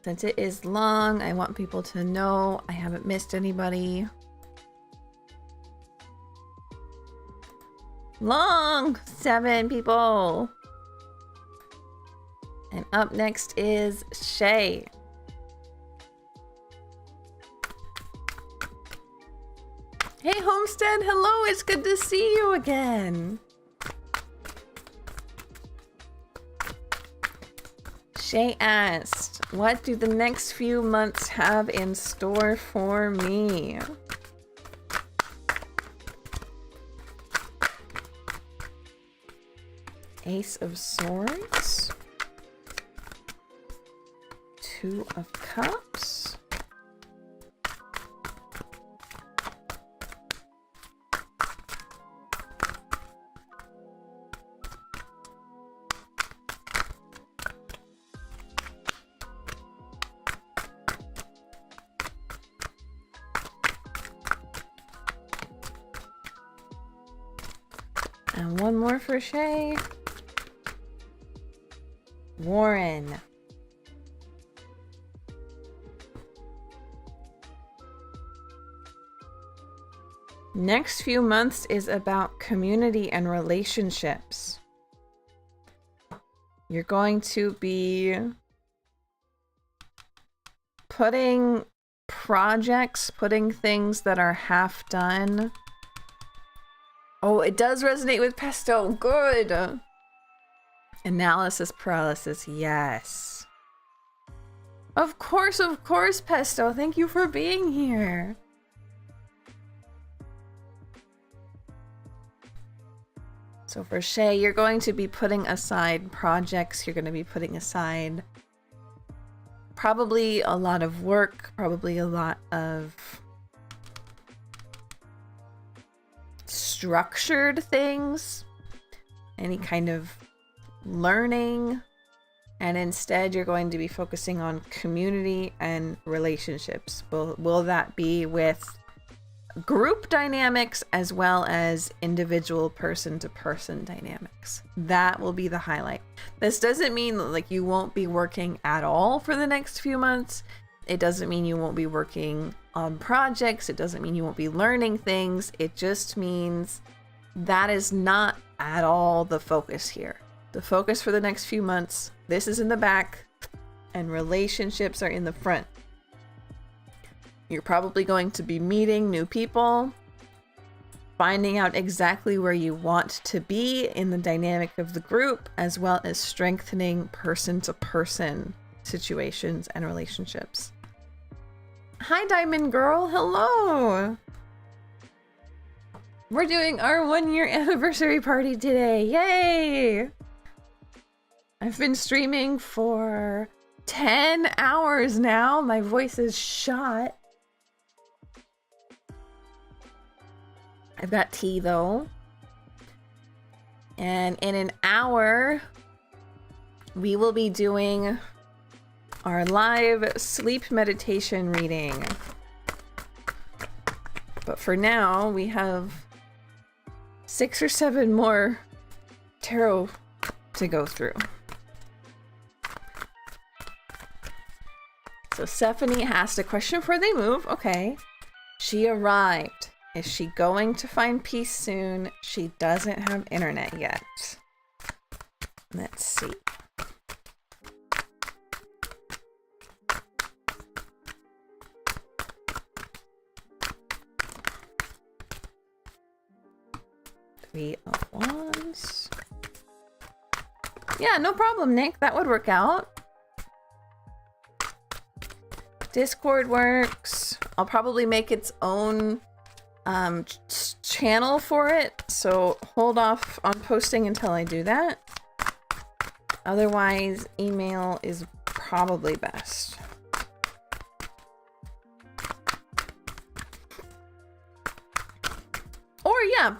Since it is long, I want people to know I haven't missed anybody. Long! 7 people. And up next is Shay. Hey Homestead, hello, it's good to see you again. Shay asked, what do the next few months have in store for me? Ace of Swords, 2 of Cups, and one more for Shay. Warren. Next few months is about community and relationships. You're going to be putting projects, putting things that are half done. Oh, it does resonate with Pesto. Good. Analysis paralysis, yes. Of course, Pesto. Thank you for being here. So for Shay, you're going to be putting aside projects. You're going to be putting aside probably a lot of work, probably a lot of structured things, any kind of learning, and instead you're going to be focusing on community and relationships. Will that be with group dynamics as well as individual person-to-person dynamics. That will be the highlight. This doesn't mean like you won't be working at all for the next few months. It doesn't mean you won't be working on projects. It doesn't mean you won't be learning things. It just means that is not at all the focus here. The focus for the next few months, this is in the back and relationships are in the front. You're probably going to be meeting new people, finding out exactly where you want to be in the dynamic of the group, as well as strengthening person-to-person situations and relationships. Hi, Diamond Girl. Hello. We're doing our 1-year anniversary party today. Yay! I've been streaming for 10 hours now. My voice is shot. I've got tea though. And in an hour, we will be doing our live sleep meditation reading. But for now, we have 6 or 7 more tarot to go through. So Stephanie asked a question before they move. Okay. She arrived. Is she going to find peace soon? She doesn't have internet yet. Let's see. Three of Wands. Yeah, no problem, Nick. That would work out. Discord works. I'll probably make its own channel for it, so hold off on posting until I do that. Otherwise, email is probably best. Or yeah,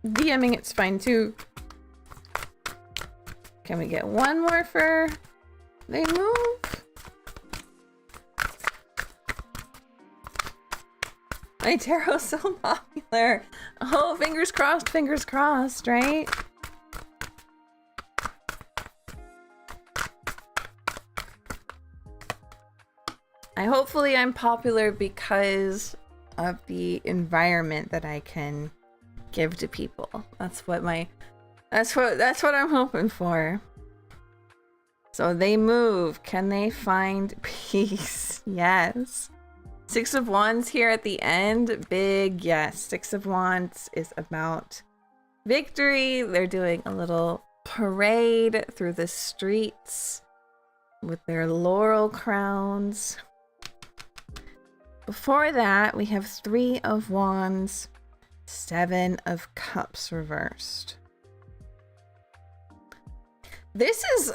DMing it's fine too. Can we get one more for they move? My tarot's so popular. Oh, fingers crossed, right? Hopefully I'm popular because of the environment that I can give to people. That's what I'm hoping for. So they move. Can they find peace? Yes. 6 of Wands here at the end. Big yes. 6 of Wands is about victory. They're doing a little parade through the streets with their laurel crowns. Before that, we have 3 of Wands, 7 of Cups reversed. This is,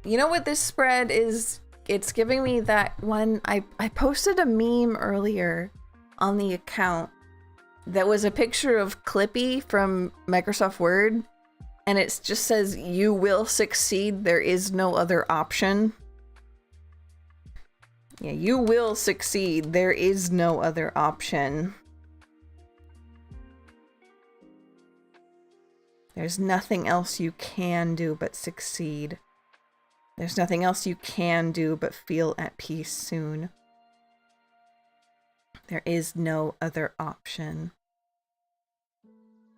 you know what this spread is? It's giving me that one. I posted a meme earlier on the account that was a picture of Clippy from Microsoft Word, and it just says, "You will succeed. There is no other option." Yeah, you will succeed. There is no other option. There's nothing else you can do but succeed. There's nothing else you can do but feel at peace soon. There is no other option.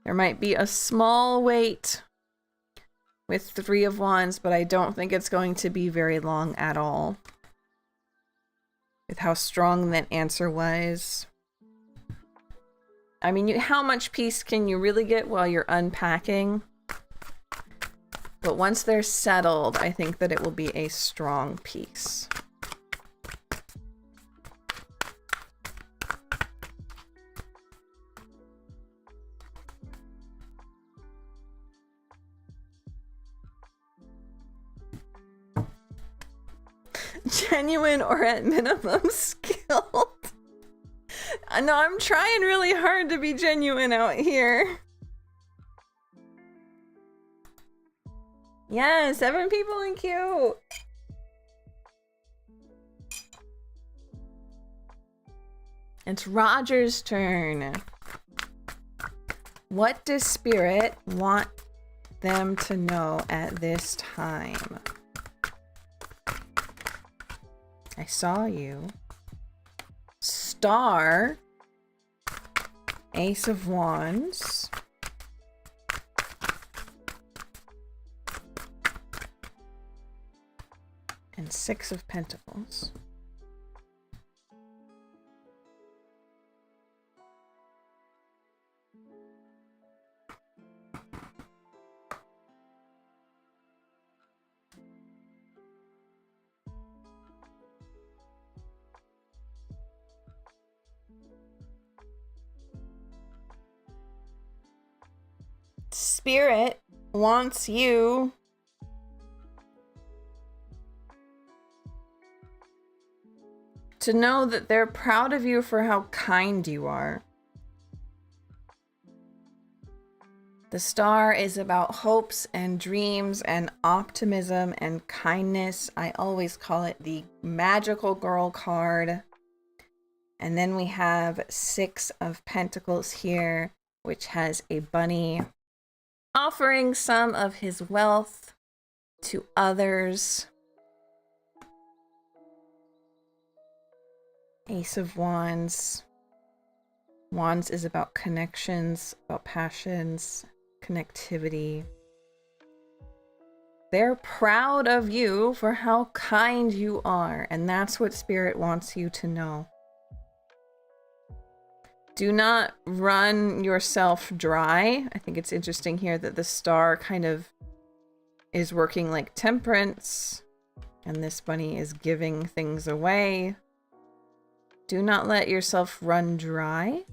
There might be a small wait with 3 of Wands, but I don't think it's going to be very long at all. With how strong that answer was. I mean, how much peace can you really get while you're unpacking? But once they're settled, I think that it will be a strong peace. Genuine or at minimum skilled. No, I'm trying really hard to be genuine out here. Yeah, 7 people in queue. It's Roger's turn. What does Spirit want them to know at this time? I saw you. Star. Ace of Wands. And Six of Pentacles. Spirit wants you to know that they're proud of you for how kind you are. The star is about hopes and dreams and optimism and kindness. I always call it the magical girl card. And then we have Six of Pentacles here, which has a bunny offering some of his wealth to others. Ace of Wands. Wands is about connections, about passions, connectivity. They're proud of you for how kind you are, and that's what Spirit wants you to know. Do not run yourself dry. I think it's interesting here that the star kind of is working like Temperance, and this bunny is giving things away. Do not let yourself run dry,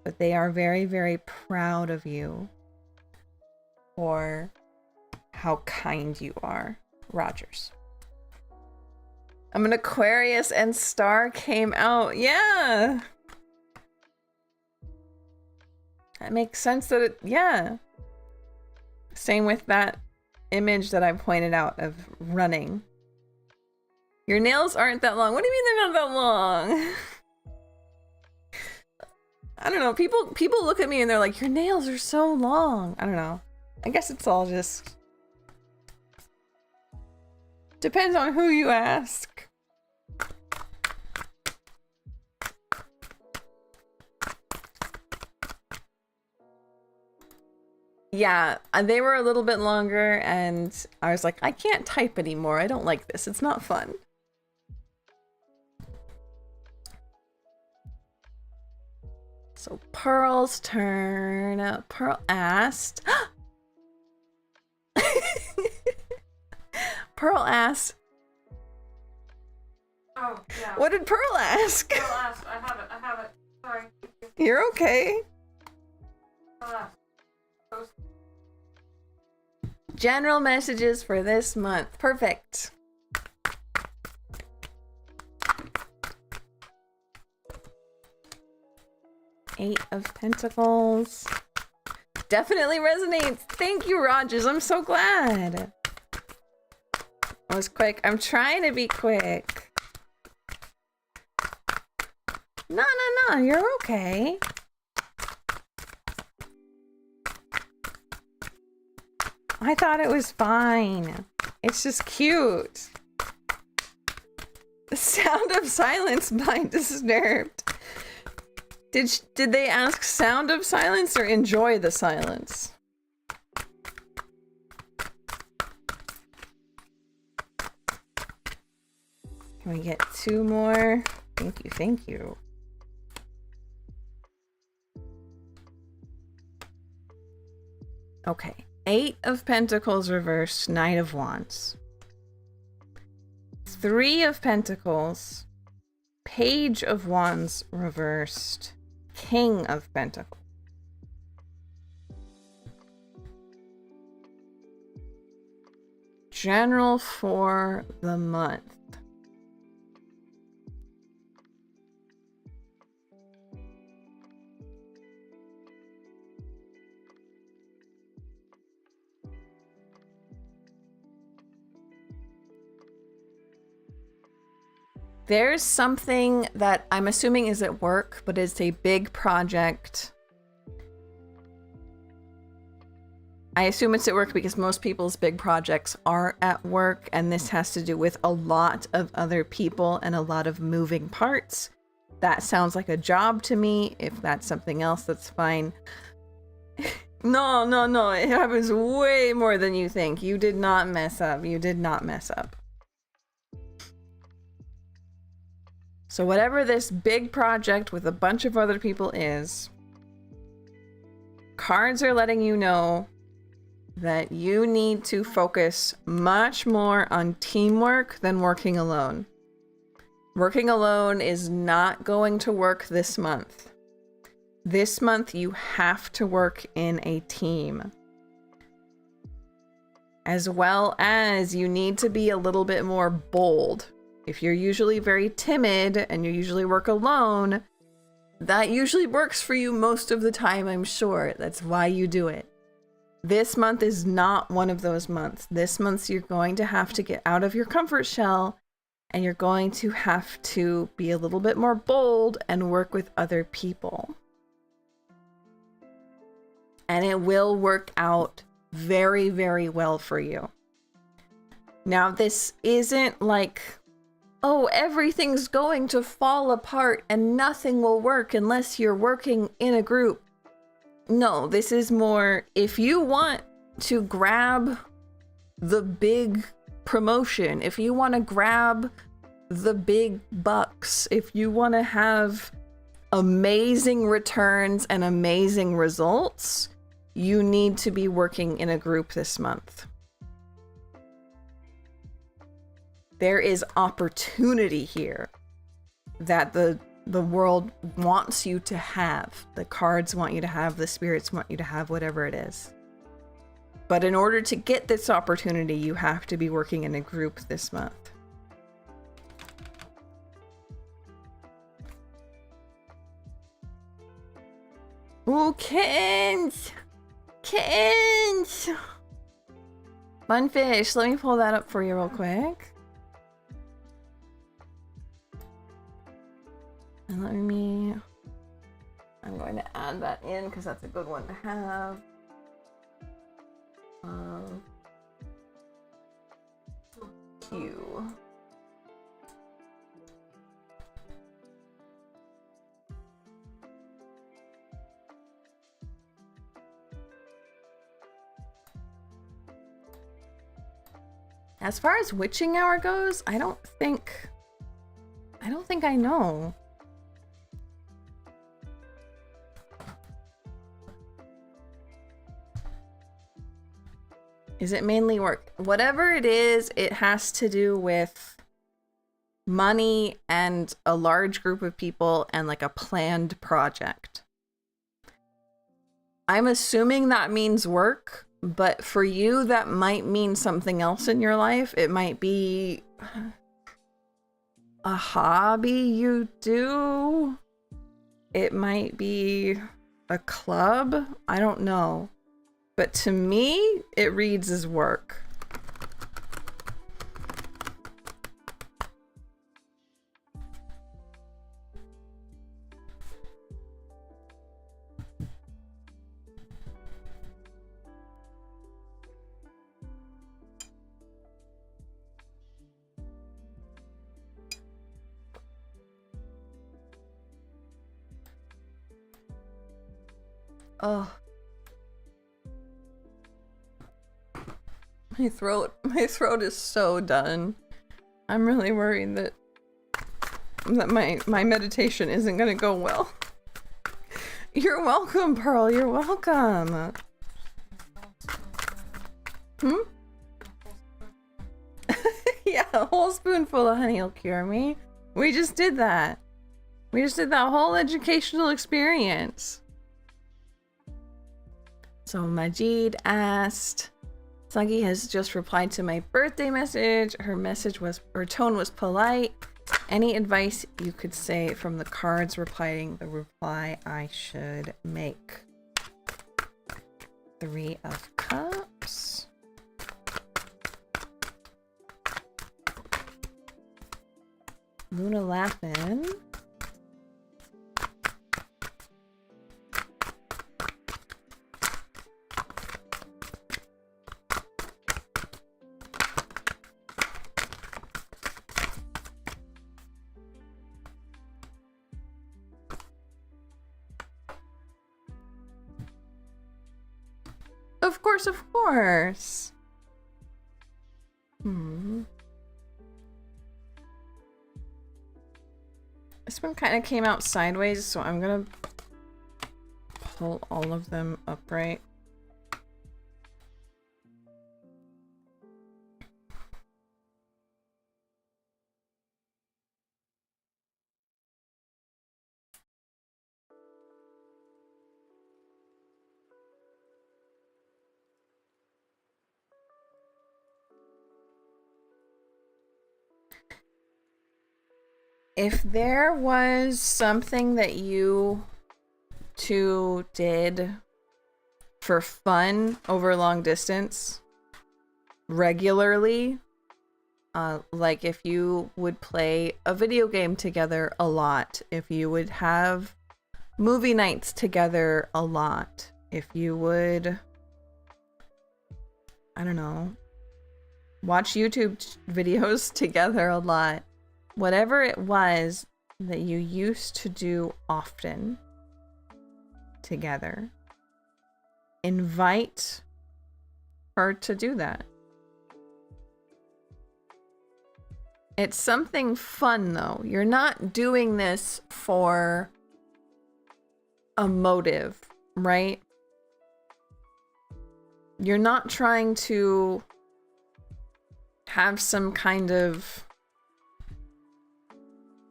but they are very, very proud of you for how kind you are. Rogers. I'm an Aquarius and star came out. Yeah. That makes sense that it, yeah. Same with that image that I pointed out of running. Your nails aren't that long. What do you mean they're not that long? I don't know. People look at me and they're like, your nails are so long. I don't know. I guess it's all just depends on who you ask. Yeah, they were a little bit longer and I was like, I can't type anymore. I don't like this. It's not fun. So Pearl's turn. Pearl asked. Pearl asked. Oh, yeah. What did Pearl ask? Pearl asked. I have it. Sorry. You're okay. Pearl asked. General messages for this month. Perfect. Eight of Pentacles. Definitely resonates. Thank you, Rogers. I'm so glad. That was quick. I'm trying to be quick. No. You're okay. I thought it was fine. It's just cute. The Sound of Silence by Disturbed. Did they ask Sound of Silence or enjoy the silence? Can we get two more? Thank you. Okay. Eight of Pentacles reversed, Knight of Wands. Three of Pentacles, Page of Wands reversed, King of Pentacles. General for the month. There's something that I'm assuming is at work, but it's a big project. I assume it's at work because most people's big projects are at work, and this has to do with a lot of other people and a lot of moving parts. That sounds like a job to me. If that's something else, that's fine. No. It happens way more than you think. You did not mess up. You did not mess up. So whatever this big project with a bunch of other people is, cards are letting you know that you need to focus much more on teamwork than working alone. Working alone is not going to work this month. This month, you have to work in a team. As well as you need to be a little bit more bold. If you're usually very timid and you usually work alone, that usually works for you most of the time, I'm sure. That's why you do it. This month is not one of those months. This month, you're going to have to get out of your comfort shell, and you're going to have to be a little bit more bold and work with other people. And it will work out very, very well for you. Now, this isn't like, oh, everything's going to fall apart and nothing will work unless you're working in a group. No, this is more, if you want to grab the big promotion, if you want to grab the big bucks, if you want to have amazing returns and amazing results, you need to be working in a group this month. There is opportunity here that the world wants you to have. The cards want you to have, the spirits want you to have, whatever it is. But in order to get this opportunity, you have to be working in a group this month. Ooh, Kens! Kens! Funfish, let me pull that up for you real quick. And I'm going to add that in because that's a good one to have. Q. As far as witching hour goes, I don't think I know. Is it mainly work? Whatever it is, it has to do with money and a large group of people and like a planned project. I'm assuming that means work, but for you, that might mean something else in your life. It might be a hobby you do. It might be a club. I don't know. But to me, it reads as work. Oh. My throat is so done. I'm really worried that my meditation isn't gonna go well. You're welcome, Pearl. You're welcome. Yeah, a whole spoonful of honey will cure me. We just did that. We just did that whole educational experience. So Majid asked, Sluggy has just replied to my birthday message. Her tone was polite. Any advice you could say from the cards replying the reply I should make? 3 of Cups. Luna laughing. Of course, of course. This one kind of came out sideways, so I'm gonna pull all of them upright. If there was something that you two did for fun over long distance regularly, like if you would play a video game together a lot, if you would have movie nights together a lot, if you would, I don't know, watch YouTube videos together a lot, whatever it was that you used to do often together, invite her to do that. It's something fun though. You're not doing this for a motive, right? You're not trying to have some kind of,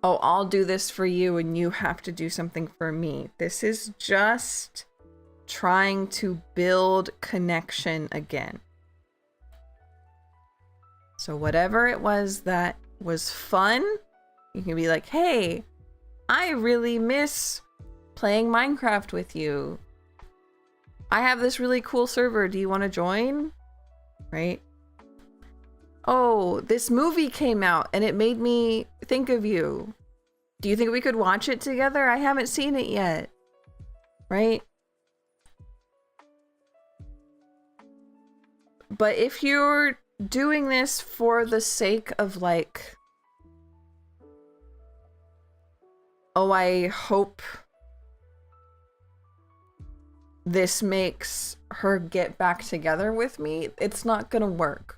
oh, I'll do this for you and you have to do something for me. This is just trying to build connection again. So whatever it was that was fun, you can be like, hey, I really miss playing Minecraft with you. I have this really cool server. Do you want to join? Right? Oh, this movie came out and it made me think of you. Do you think we could watch it together? I haven't seen it yet. Right? But if you're doing this for the sake of like, oh, I hope this makes her get back together with me, it's not gonna work.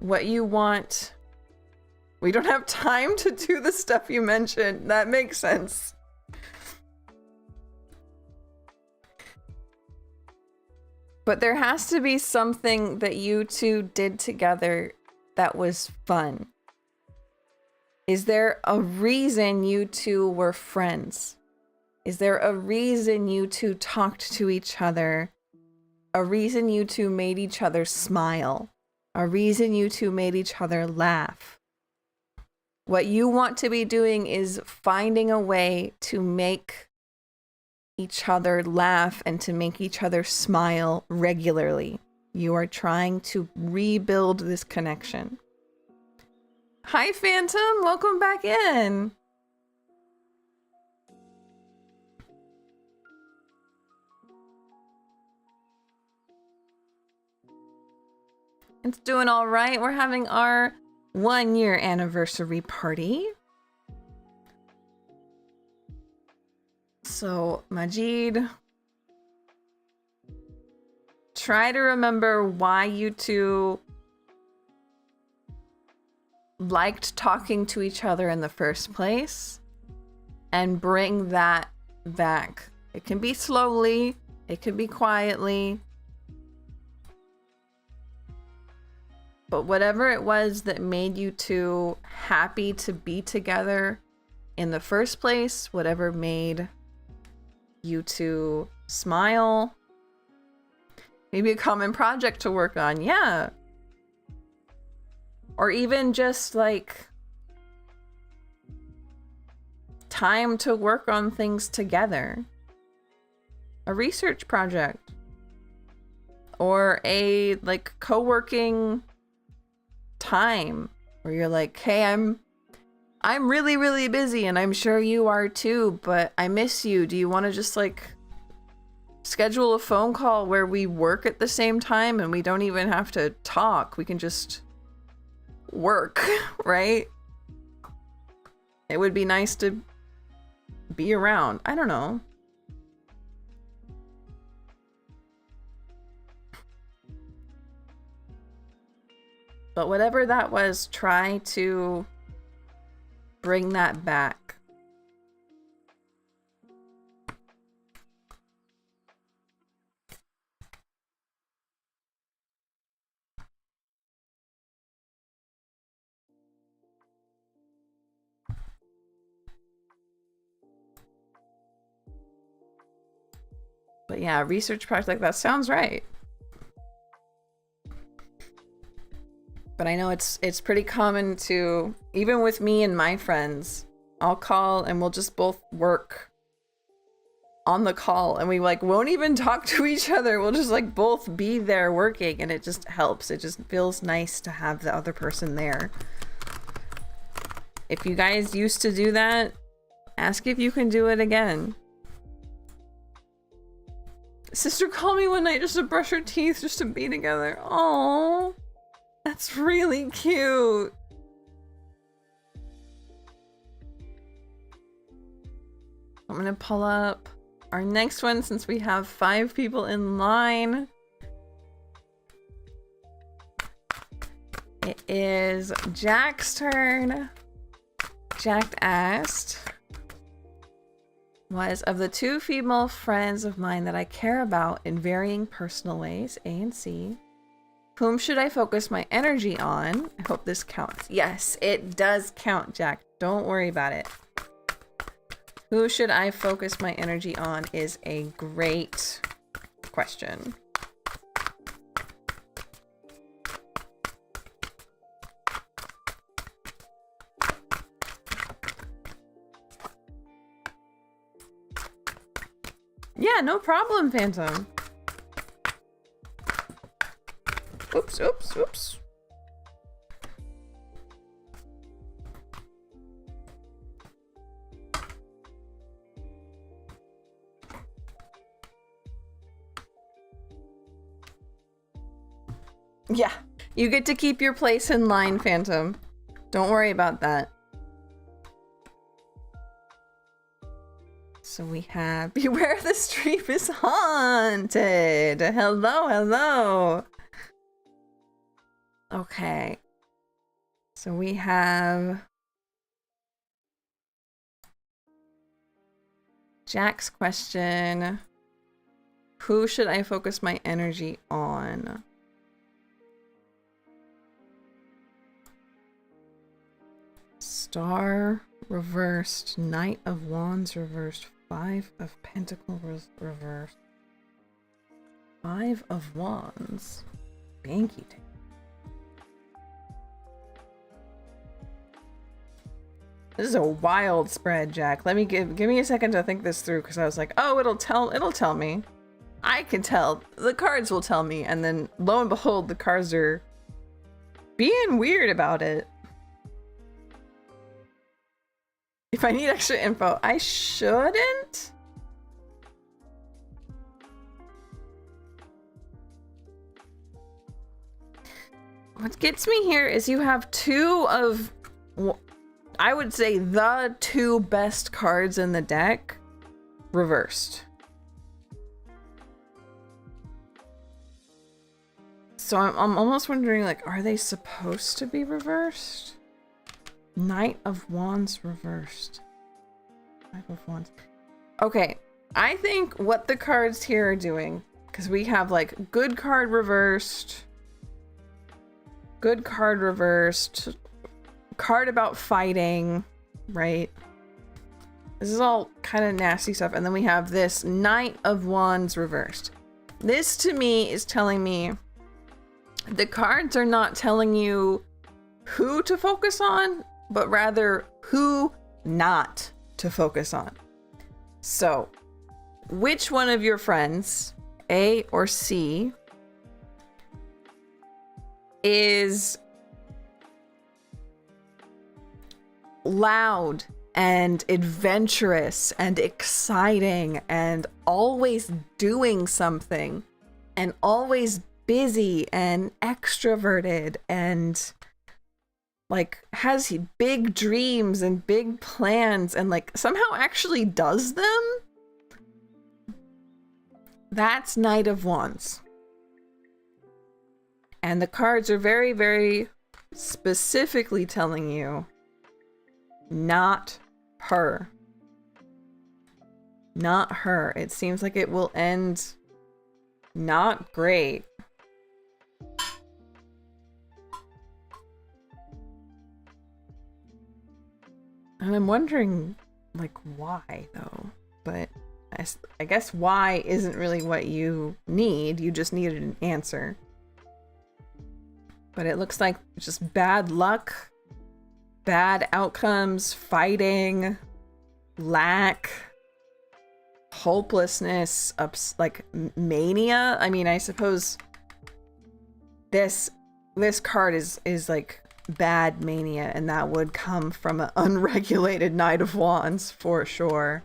What you want, we don't have time to do the stuff you mentioned. That makes sense. But there has to be something that you two did together that was fun. Is there a reason you two were friends? Is there a reason you two talked to each other? A reason you two made each other smile? A reason you two made each other laugh? What you want to be doing is finding a way to make each other laugh and to make each other smile regularly. You are trying to rebuild this connection. Hi, Phantom. Welcome back in. It's doing all right. We're having our 1-year anniversary party. So, Majid, try to remember why you two liked talking to each other in the first place and bring that back. It can be slowly, it can be quietly, but whatever it was that made you two happy to be together in the first place, whatever made you two smile, maybe a common project to work on, yeah. Or even just like time to work on things together. A research project. Or a like co-working time where you're like, hey, I'm I'm really, really busy and I'm sure you are too, but I miss you. Do you want to just like schedule a phone call where we work at the same time and we don't even have to talk? We can just work, right? It would be nice to be around. I don't know. But whatever that was, try to bring that back. But yeah, research project, that sounds right. But I know it's pretty common to, even with me and my friends, I'll call and we'll just both work on the call and we like won't even talk to each other. We'll just like both be there working and it just helps. It just feels nice to have the other person there. If you guys used to do that, ask if you can do it again. Sister called me one night just to brush her teeth, just to be together. Aww. That's really cute. I'm gonna pull up our next one since we have 5 people in line. It is Jack's turn. Jack asked, was of the 2 female friends of mine that I care about in varying personal ways, A and C, whom should I focus my energy on? I hope this counts. Yes, it does count, Jack. Don't worry about it. Who should I focus my energy on is a great question. Yeah, no problem, Phantom. Oops, oops, oops. Yeah, you get to keep your place in line, Phantom. Don't worry about that. So we have Beware the Street is Haunted. Hello, hello. Okay. So we have Jack's question. Who should I focus my energy on? Star reversed, Knight of Wands reversed, 5 of Pentacles reversed, 5 of Wands. Banky tape. This is a wild spread, Jack. Let me give me a second to think this through because I was like, oh, it'll tell me. I can tell. The cards will tell me, and then lo and behold, the cards are being weird about it. If I need extra info, I shouldn't. What gets me here is you have 2 of, I would say, the 2 best cards in the deck reversed. So I'm almost wondering, like, are they supposed to be reversed? Knight of Wands reversed. 5 of Wands. Okay, I think what the cards here are doing, because we have like good card reversed, card about fighting, right? This is all kind of nasty stuff. And then we have this Knight of Wands reversed. This to me is telling me the cards are not telling you who to focus on, but rather who not to focus on. So, which one of your friends, A or C, is loud and adventurous and exciting and always doing something and always busy and extroverted and like has big dreams and big plans and like somehow actually does them, that's Knight of Wands. And the cards are very, very specifically telling you not her. Not her. It seems like it will end not great. And I'm wondering, like, why, though? But I guess why isn't really what you need. You just needed an answer. But it looks like just bad luck, bad outcomes, fighting, lack, hopelessness, like mania. I mean, I suppose this card is like bad mania, and that would come from an unregulated Knight of Wands for sure.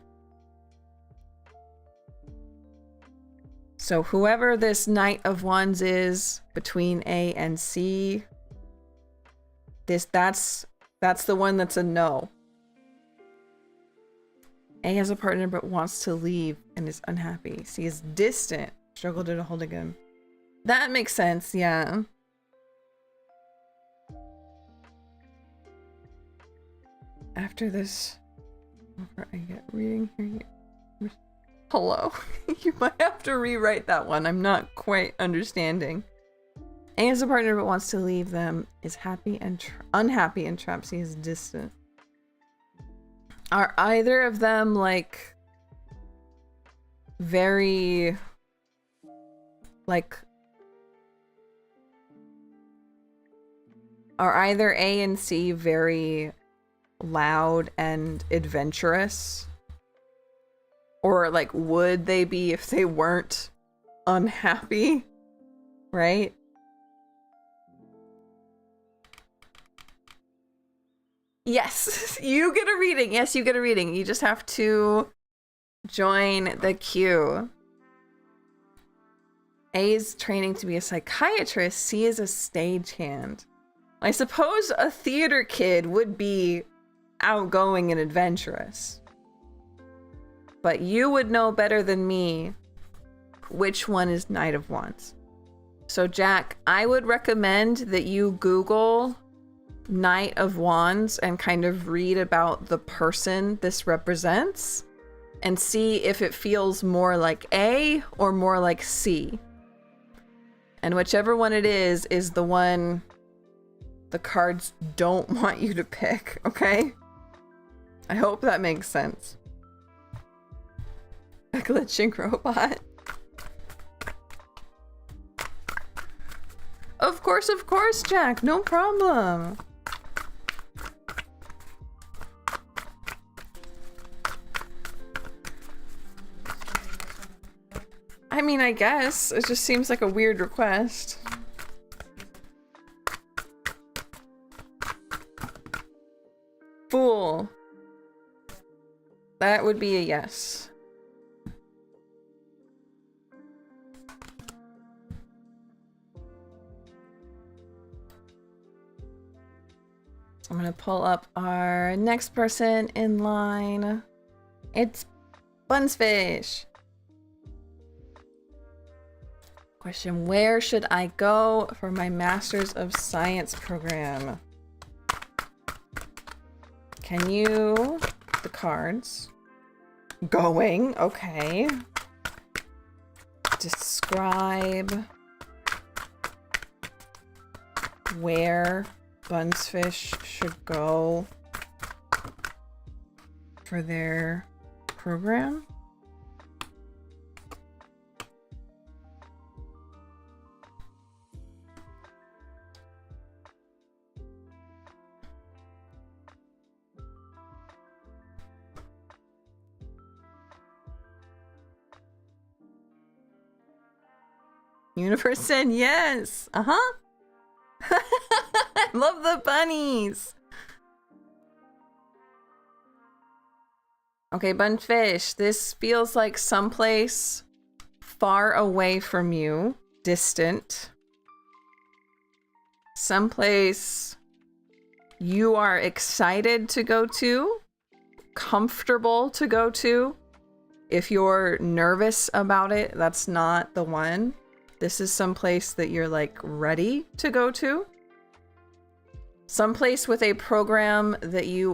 So whoever this Knight of Wands is between A and C, that's the one that's a no. A has a partner but wants to leave and is unhappy. C is distant, struggled to hold again. That makes sense, yeah. After this, I get reading here. Hello. You might have to rewrite that one. I'm not quite understanding. A has a partner but wants to leave them, is happy and unhappy, and trapped. C is distant. Are either of them like very like are either A and C very loud and adventurous? Or like would they be if they weren't unhappy? Right? Yes, you get a reading. Yes, you get a reading. You just have to join the queue. A is training to be a psychiatrist. C is a stagehand. I suppose a theater kid would be outgoing and adventurous. But you would know better than me which one is Knight of Wands. So Jack, I would recommend that you Google Knight of Wands and kind of read about the person this represents and see if it feels more like A or more like C. And whichever one it is the one the cards don't want you to pick, okay? I hope that makes sense. A glitching robot. Of course, Jack. No problem. I mean, I guess. It just seems like a weird request. Fool. That would be a yes. I'm gonna pull up our next person in line. It's Bunsfish. Question, where should I go for my Masters of Science program? Can you... the cards. Going, okay. Describe where Bunsfish should go for their program. Universe said yes. Uh-huh. I love the bunnies. Okay, Bunfish, this feels like someplace far away from you, distant. Someplace you are excited to go to, comfortable to go to. If you're nervous about it, that's not the one. This is someplace that you're like ready to go to. Someplace with a program that you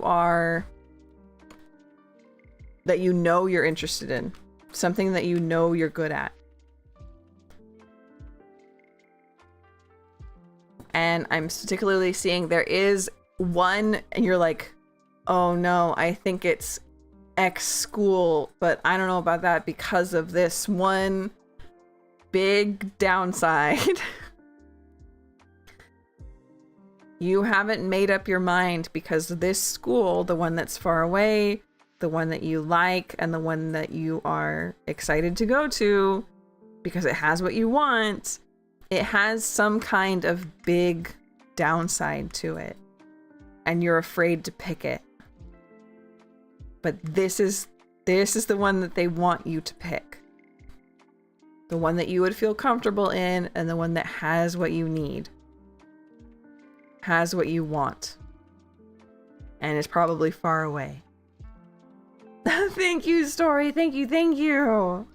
know you're interested in. Something that you know you're good at. And I'm particularly seeing there is one, and you're like, oh no, I think it's X school, but I don't know about that because of this one big downside. You haven't made up your mind because this school, the one that's far away, the one that you like, and the one that you are excited to go to because it has what you want, it has some kind of big downside to it. And you're afraid to pick it. But this is the one that they want you to pick. The one that you would feel comfortable in, and the one that has what you need. Has what you want. And is probably far away. Thank you, Story. Thank you, thank you.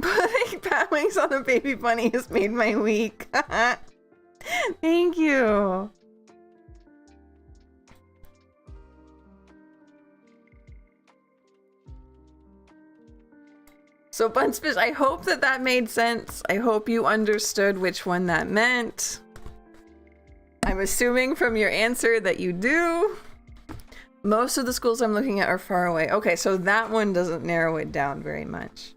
Putting bat wings on a baby bunny has made my week. Thank you. So Bunchfish, I hope that made sense. I hope you understood which one that meant. I'm assuming from your answer that you do. Most of the schools I'm looking at are far away. Okay, so that one doesn't narrow it down very much.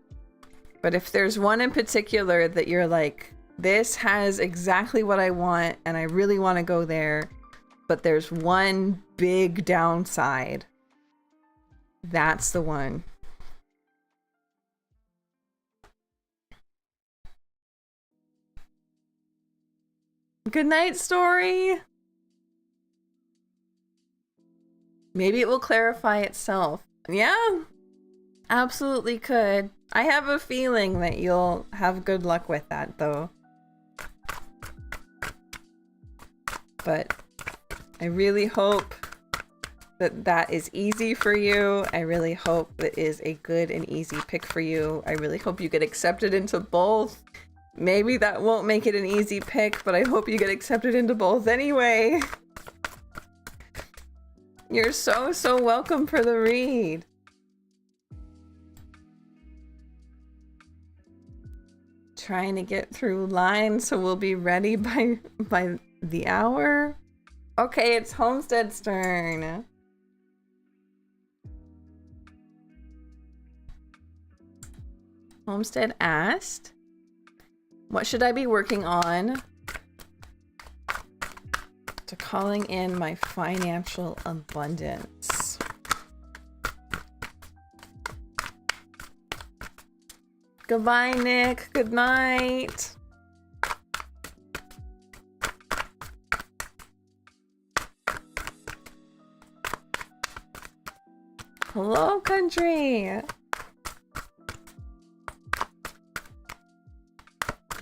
But if there's one in particular that you're like, this has exactly what I want and I really want to go there, but there's one big downside, that's the one. Good night, Story. Maybe it will clarify itself. Yeah, absolutely could. I have a feeling that you'll have good luck with that, though. But I really hope that is easy for you. I really hope that is a good and easy pick for you. I really hope you get accepted into both. Maybe that won't make it an easy pick, but I hope you get accepted into both anyway. You're so welcome for the read. Trying to get through lines so we'll be ready by the hour. Okay, it's Homestead's turn. Homestead asked, what should I be working on to calling in my financial abundance? Goodbye, Nick. Good night. Hello, country.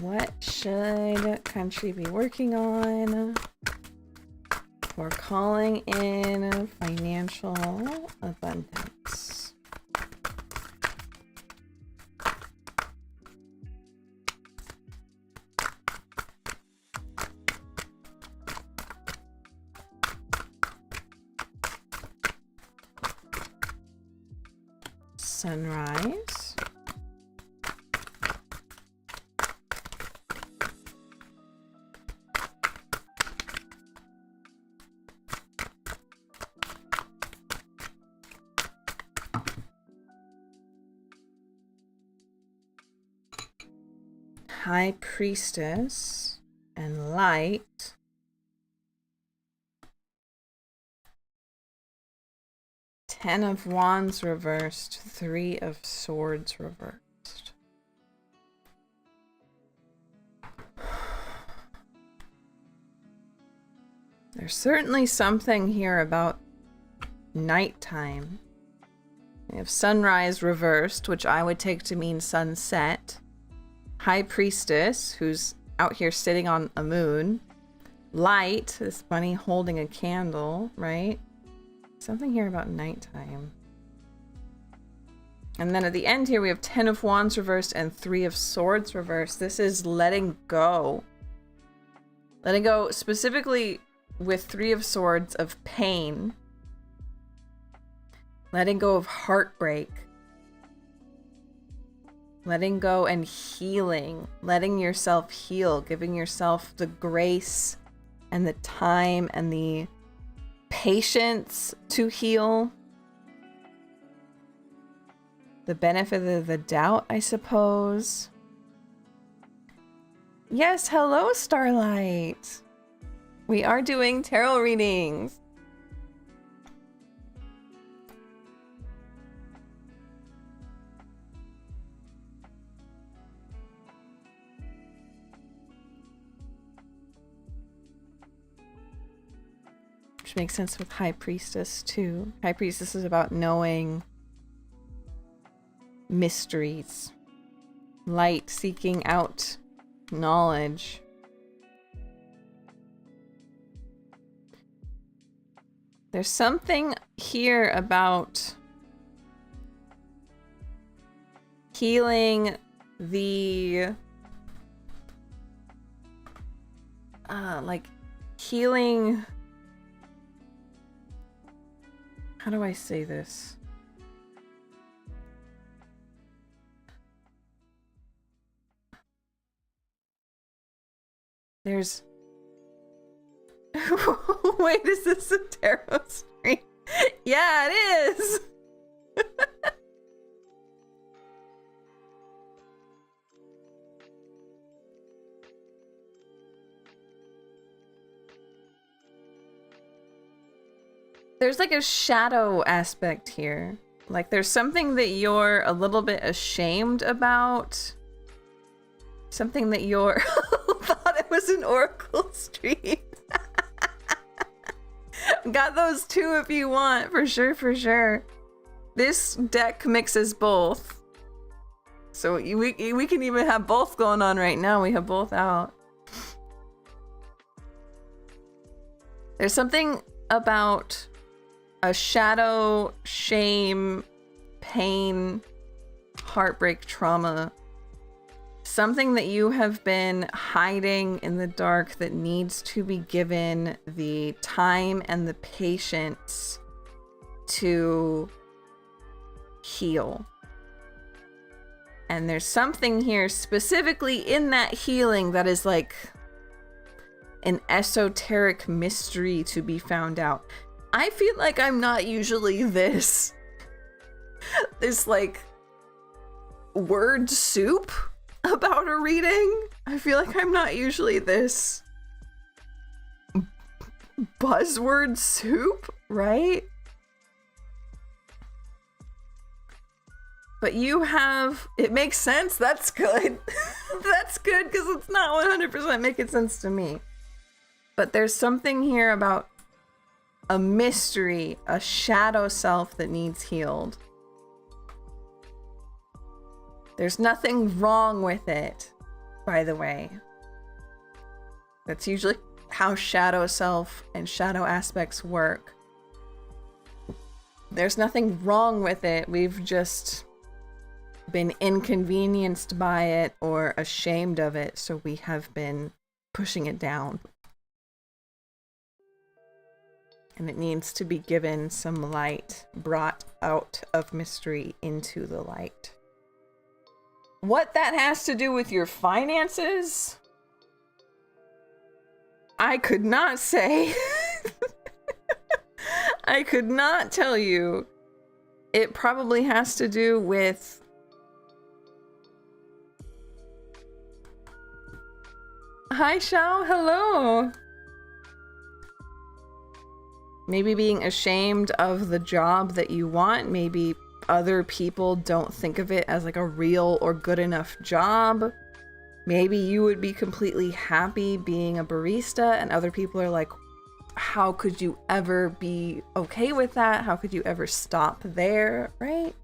What should country be working on for calling in financial abundance? Sunrise. High Priestess and Light. Ten of Wands reversed, Three of Swords reversed. There's certainly something here about nighttime. We have sunrise reversed, which I would take to mean sunset. High priestess, who's out here sitting on a moon. Light, this bunny holding a candle, right? Something here about nighttime. And then at the end here, we have 10 of Wands reversed and 3 of Swords reversed. This is letting go. Letting go specifically with 3 of Swords of pain. Letting go of heartbreak. Letting go and healing. Letting yourself heal. Giving yourself the grace and the time and the patience to heal. The benefit of the doubt, I suppose. Yes, hello, Starlight. We are doing tarot readings. Which makes sense with High Priestess, too. High Priestess is about knowing mysteries. Light, seeking out knowledge. There's something here about healing the like healing, how do I say this? There's wait, is this a tarot stream? Yeah, it is. There's like a shadow aspect here. Like there's something that you're a little bit ashamed about. Something that you're thought it was an oracle stream. Got those too if you want, for sure, for sure. This deck mixes both. So we can even have both going on right now. We have both out. There's something about a shadow, shame, pain, heartbreak, trauma. Something that you have been hiding in the dark that needs to be given the time and the patience to heal. And there's something here specifically in that healing that is like an esoteric mystery to be found out. I feel like I'm not usually this like word soup about a reading. I feel like I'm not usually this buzzword soup, right? But you have, it makes sense. That's good. That's good because it's not 100% making sense to me. But there's something here about a mystery, a shadow self that needs healed. There's nothing wrong with it, by the way. That's usually how shadow self and shadow aspects work. There's nothing wrong with it. We've just been inconvenienced by it or ashamed of it, so we have been pushing it down. And it needs to be given some light, brought out of mystery into the light. What that has to do with your finances, I could not say. I could not tell you. It probably has to do with hi, Xiao. Hello. Maybe being ashamed of the job that you want. Maybe other people don't think of it as like a real or good enough job. Maybe you would be completely happy being a barista and other people are like, how could you ever be okay with that? How could you ever stop there, right?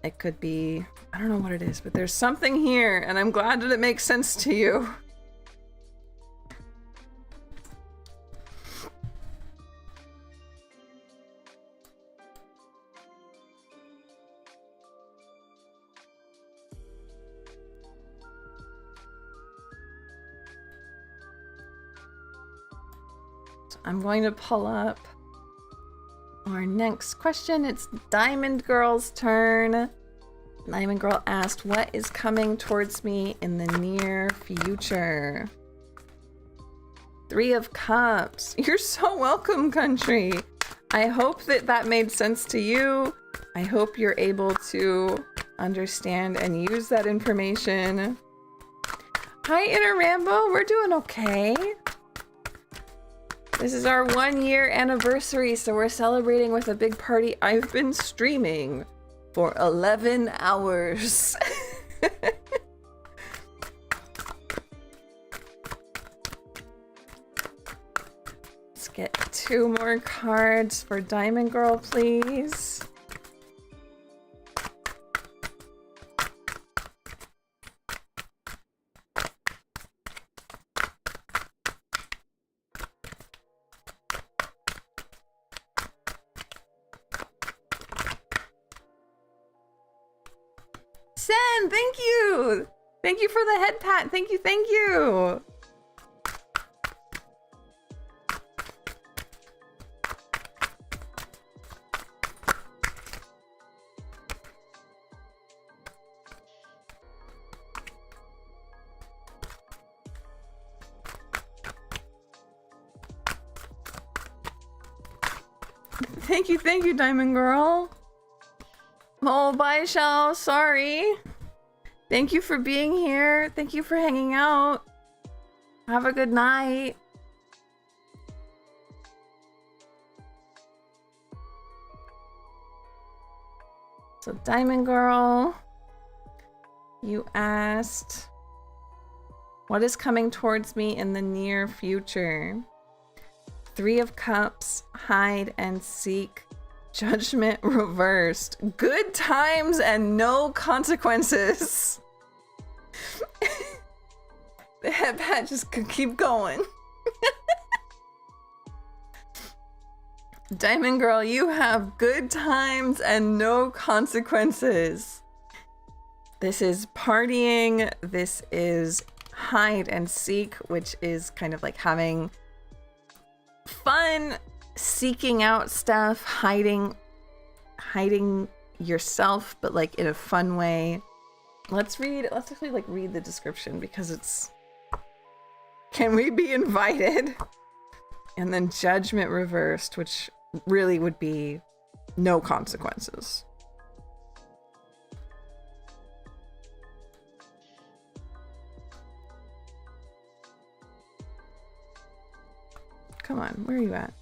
It could be, I don't know what it is, but there's something here, and I'm glad that it makes sense to you. So I'm going to pull up our next question. It's Diamond Girl's turn. Diamond Girl asked, what is coming towards me in the near future? 3 of Cups. You're so welcome, country. I hope that that made sense to you. I hope you're able to understand and use that information. Hi, Inner Rambo. We're doing okay. This is our 1-year anniversary, so we're celebrating with a big party. I've been streaming for 11 hours. Let's get 2 more cards for Diamond Girl, please. Sen, thank you! Thank you for the head pat. Thank you, thank you! Thank you, Diamond Girl. Oh, bye, Shell. Sorry. Thank you for being here. Thank you for hanging out. Have a good night. So, Diamond Girl, you asked, what is coming towards me in the near future? 3 of Cups, hide and seek, judgment reversed, good times and no consequences. The head pat just could keep going. Diamond Girl, you have good times and no consequences. This is partying. This is hide and seek, which is kind of like having fun, seeking out stuff, hiding yourself, but like in a fun way. Let's actually like read the description because it's, can we be invited? And then judgment reversed, which really would be no consequences. Come on, where are you at?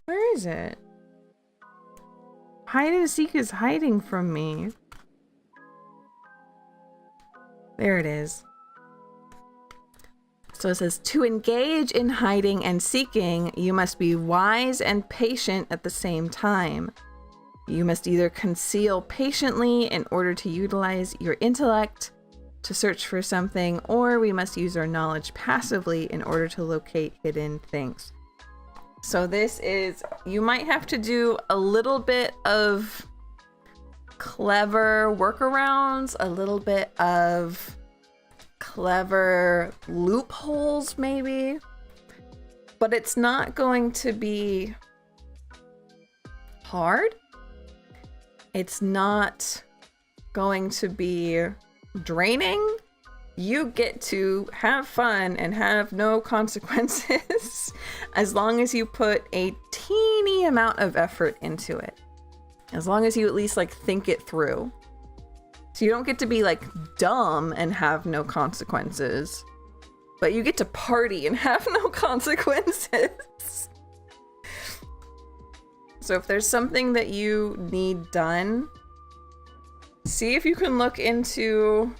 Where is it? Hide and seek is hiding from me. There it is. So it says, to engage in hiding and seeking, you must be wise and patient at the same time. You must either conceal patiently in order to utilize your intellect to search for something, or we must use our knowledge passively in order to locate hidden things. So this is, you might have to do a little bit of clever workarounds, a little bit of clever loopholes maybe, but it's not going to be hard. It's not going to be draining. You get to have fun and have no consequences as long as you put a teeny amount of effort into it. As long as you at least like think it through. So you don't get to be like dumb and have no consequences, but you get to party and have no consequences. So if there's something that you need done, see if you can look into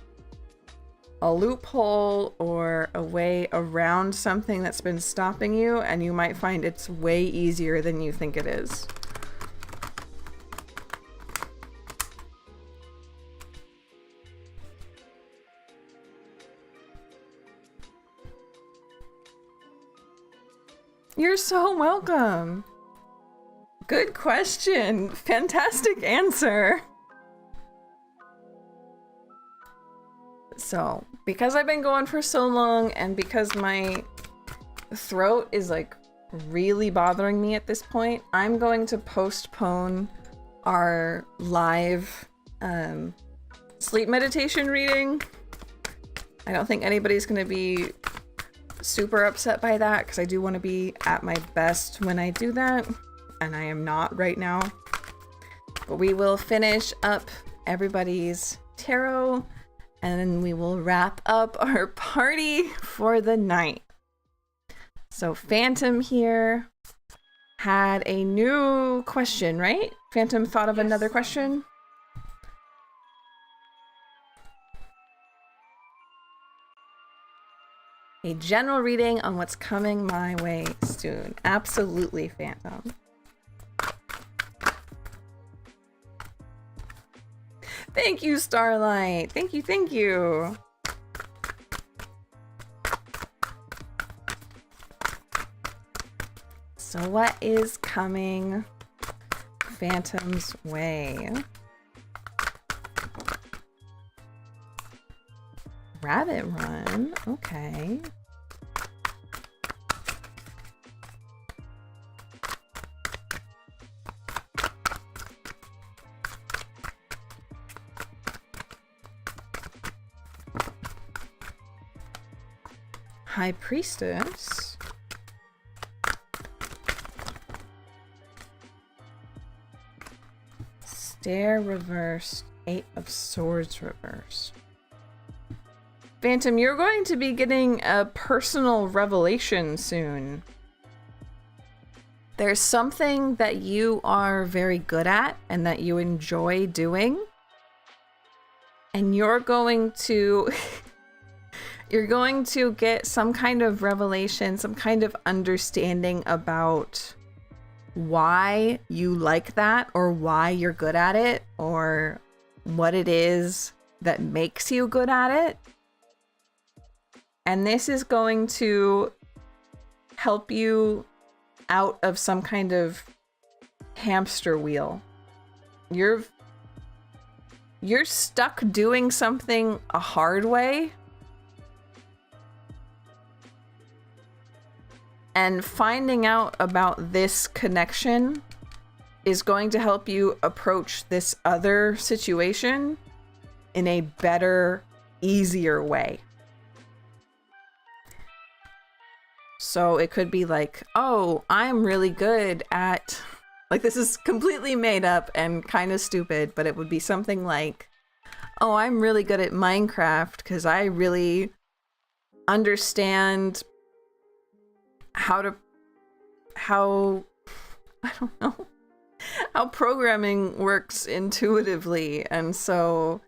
a loophole or a way around something that's been stopping you, and you might find it's way easier than you think it is. You're so welcome. Good question. Fantastic answer. So, because I've been going for so long and because my throat is like really bothering me at this point, I'm going to postpone our live sleep meditation reading. I don't think anybody's going to be super upset by that because I do want to be at my best when I do that, and I am not right now. But we will finish up everybody's tarot, and then we will wrap up our party for the night. So Phantom here had a new question, right? Phantom thought of another question? A general reading on what's coming my way soon. Absolutely, Phantom. Thank you, Starlight. Thank you, thank you. So what is coming Phantom's way? Rabbit Run, okay. High Priestess. Stare reversed. 8 of Swords reversed. Phantom, you're going to be getting a personal revelation soon. There's something that you are very good at and that you enjoy doing. And you're going to you're going to get some kind of revelation, some kind of understanding about why you like that, or why you're good at it, or what it is that makes you good at it. And this is going to help you out of some kind of hamster wheel. You're stuck doing something a hard way. And finding out about this connection is going to help you approach this other situation in a better, easier way. So it could be like, oh, I'm really good at, like, this is completely made up and kind of stupid, but it would be something like, oh, I'm really good at Minecraft because I really understand how I don't know, how programming works intuitively. And so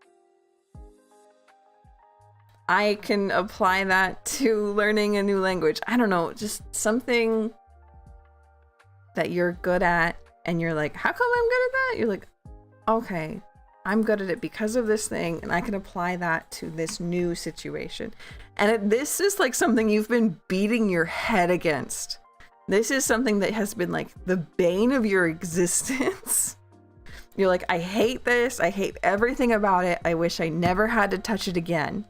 I can apply that to learning a new language. I don't know, just something that you're good at and you're like, how come I'm good at that? You're like, okay, I'm good at it because of this thing, and I can apply that to this new situation. And this is like something you've been beating your head against. This is something that has been like the bane of your existence. You're like, I hate this. I hate everything about it. I wish I never had to touch it again.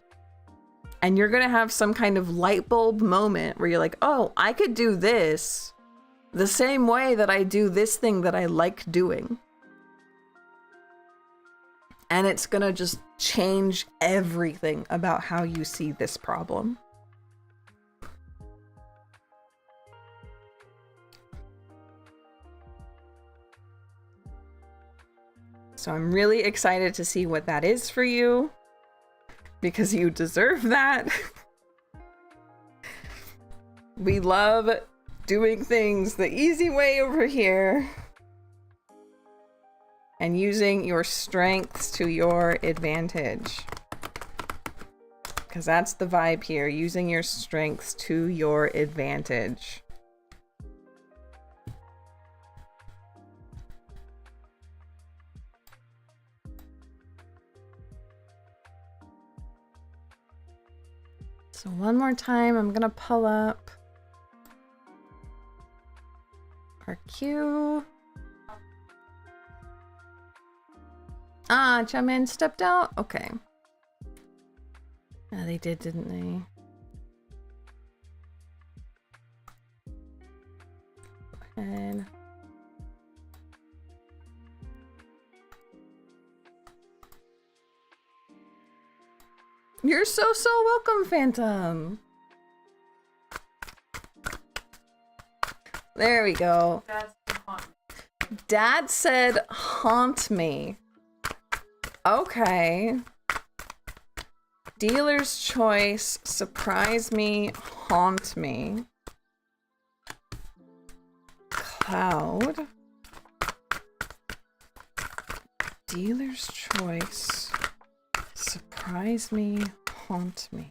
And you're going to have some kind of light bulb moment where you're like, oh, I could do this the same way that I do this thing that I like doing. And it's going to just change everything about how you see this problem. So I'm really excited to see what that is for you, because you deserve that. We love doing things the easy way over here. And using your strengths to your advantage. Because that's the vibe here, using your strengths to your advantage. So one more time, I'm gonna pull up our queue. Ah, Chaman stepped out? Okay. Yeah, they did, didn't they? Go ahead. You're so welcome, Phantom. There we go. That's the haunt. Dad said haunt me. Okay. Dealer's choice, surprise me, haunt me. Cloud. Dealer's choice, surprise me, haunt me.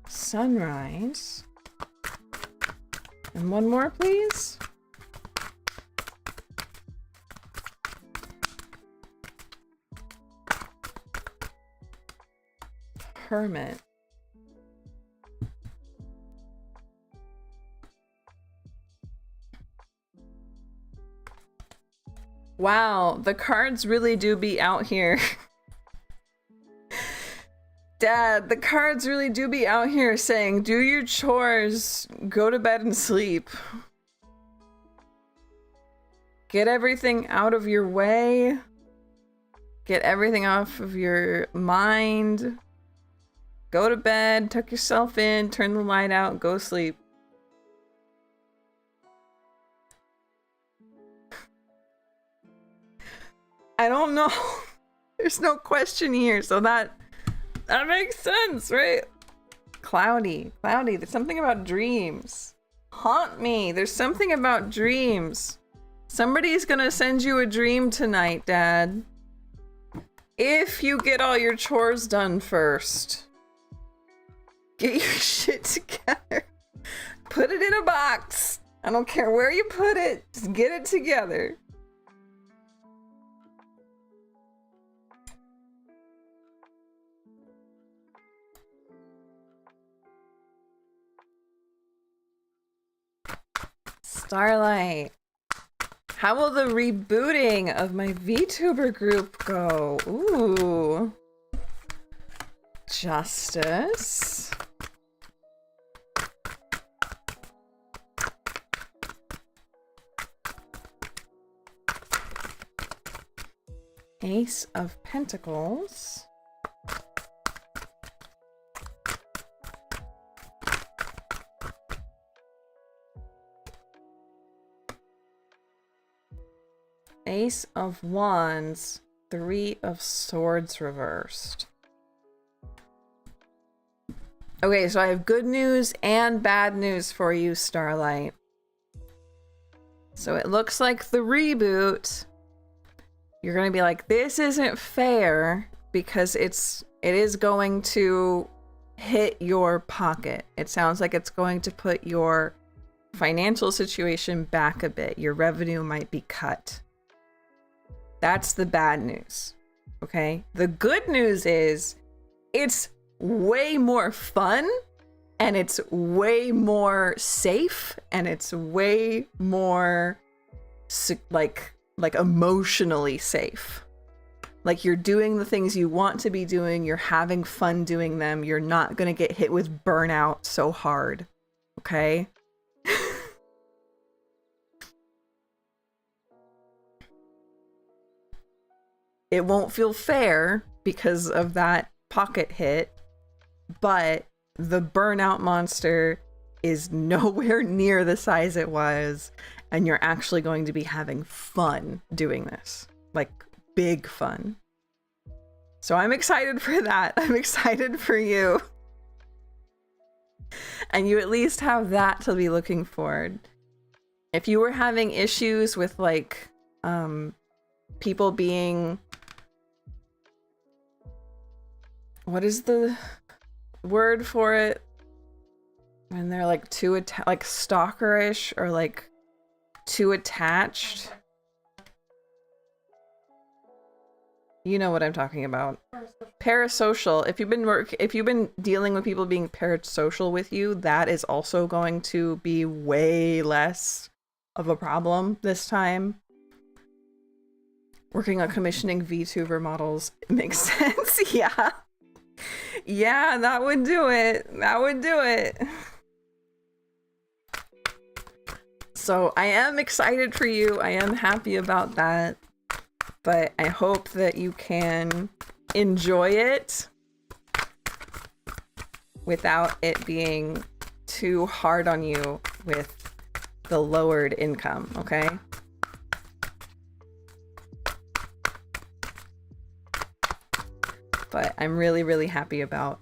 Sunrise. And one more, please. Hermit. Wow, the cards really do be out here. Dad, the cards really do be out here saying, do your chores, go to bed and sleep. Get everything out of your way. Get everything off of your mind. Go to bed, tuck yourself in, turn the light out, go sleep. I don't know. There's no question here, so that makes sense, right? Cloudy. There's something about dreams. Haunt me. There's something about dreams. Somebody's gonna send you a dream tonight, Dad. If you get all your chores done first. Get your shit together. Put it in a box. I don't care where you put it. Just get it together. Starlight. How will the rebooting of my VTuber group go? Ooh. Justice. Ace of Pentacles. Ace of Wands, Three of Swords reversed. Okay, so I have good news and bad news for you, Starlight. So it looks like the reboot, you're gonna be like, this isn't fair because it is going to hit your pocket. It sounds like it's going to put your financial situation back a bit. Your revenue might be cut. That's the bad news, okay? The good news is it's way more fun and it's way more safe and it's way more like emotionally safe. Like you're doing the things you want to be doing, you're having fun doing them, you're not gonna get hit with burnout so hard, okay? It won't feel fair because of that pocket hit, but the burnout monster is nowhere near the size it was, and you're actually going to be having fun doing this, like big fun. So I'm excited for that. I'm excited for you. And you at least have that to be looking forward. If you were having issues with like people being, what is the word for it? When they're like too like stalkerish or like too attached. You know what I'm talking about. Parasocial. If you've been dealing with people being parasocial with you, that is also going to be way less of a problem this time. Working on commissioning VTuber models makes sense. Yeah. Yeah, that would do it. That would do it. So I am excited for you. I am happy about that. But I hope that you can enjoy it without it being too hard on you with the lowered income, okay? But I'm really, really happy about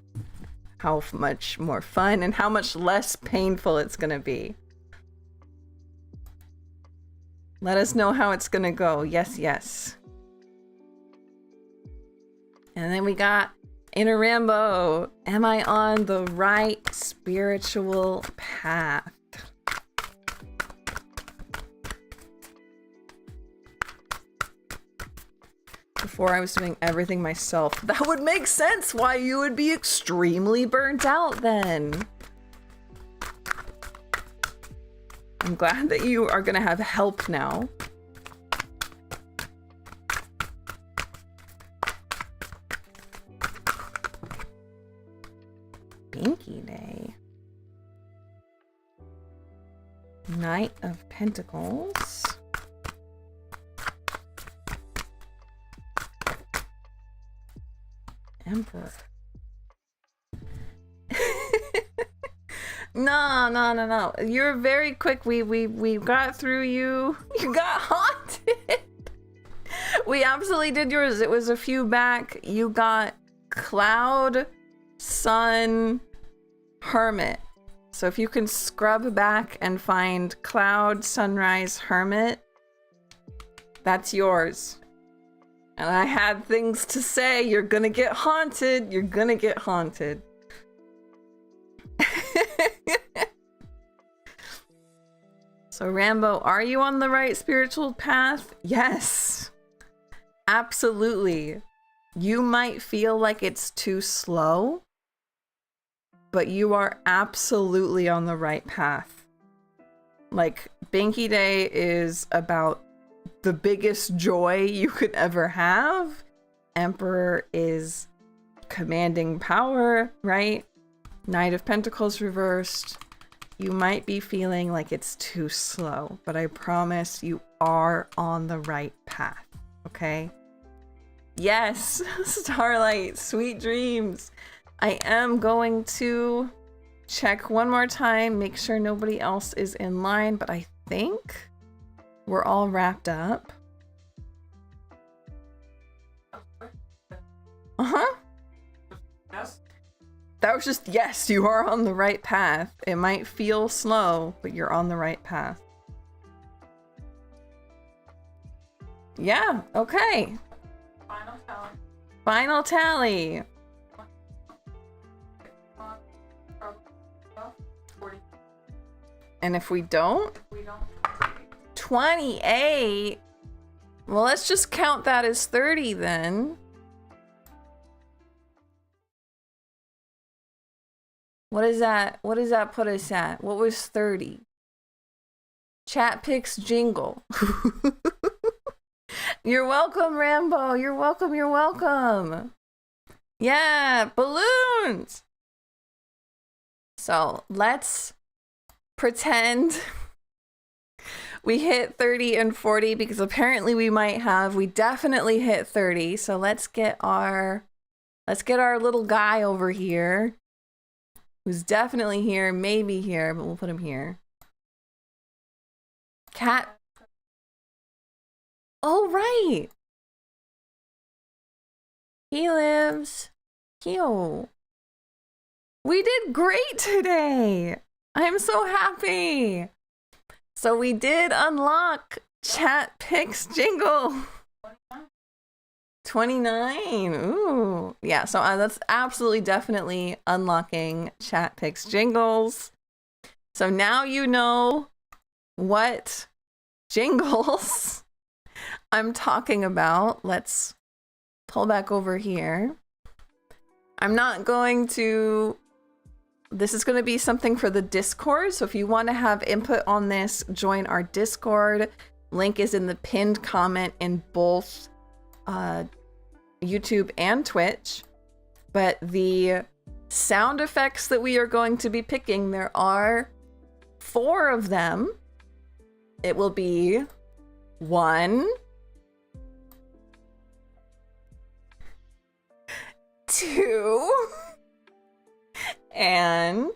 how much more fun and how much less painful it's gonna be. Let us know how it's gonna go. Yes, yes. And then we got Inner Rambo. Am I on the right spiritual path? Before I was doing everything myself. That would make sense why you would be extremely burnt out then. I'm glad that you are gonna have help now. Binky Day. Knight of Pentacles. Emperor. No. You're very quick. We got through you. You got haunted. We absolutely did yours. It was a few back. You got Cloud, Sun, Hermit. So if you can scrub back and find Cloud, Sunrise, Hermit, that's yours. And I had things to say. You're gonna get haunted. You're gonna get haunted. So Rambo, are you on the right spiritual path? Yes. Absolutely. You might feel like it's too slow, but you are absolutely on the right path. Like, Binky Day is about the biggest joy you could ever have. Emperor is commanding power, right? Knight of Pentacles reversed. You might be feeling like it's too slow, but I promise you are on the right path, okay? Yes, Starlight, sweet dreams. I am going to check one more time, make sure nobody else is in line, but I think we're all wrapped up. Uh-huh. Yes. That was just, yes, you are on the right path. It might feel slow, but you're on the right path. Yeah, okay. Final tally. Final tally. 40. And if we don't? If we don't. 28. Well, let's just count that as 30 then. What is that? What does that put us at? What was 30? Chat picks jingle. You're welcome, Rambo. You're welcome. You're welcome. Yeah, balloons. So let's pretend we hit 30 and 40 because apparently we might have. We definitely hit 30. So let's get our little guy over here. who's definitely here, maybe here, but we'll put him here. Cat. Oh, right. He lives here. We did great today. I'm so happy. So we did unlock Chat Picks Jingle. 29. Ooh. Yeah, so that's absolutely definitely unlocking Chat Picks Jingles. So now you know what jingles I'm talking about. Let's pull back over here. I'm not going to... This is going to be something for the Discord. So if you want to have input on this, join our Discord. Link is in the pinned comment in both YouTube and Twitch. But the sound effects that we are going to be picking, there are 4 of them. It will be 1, 2, and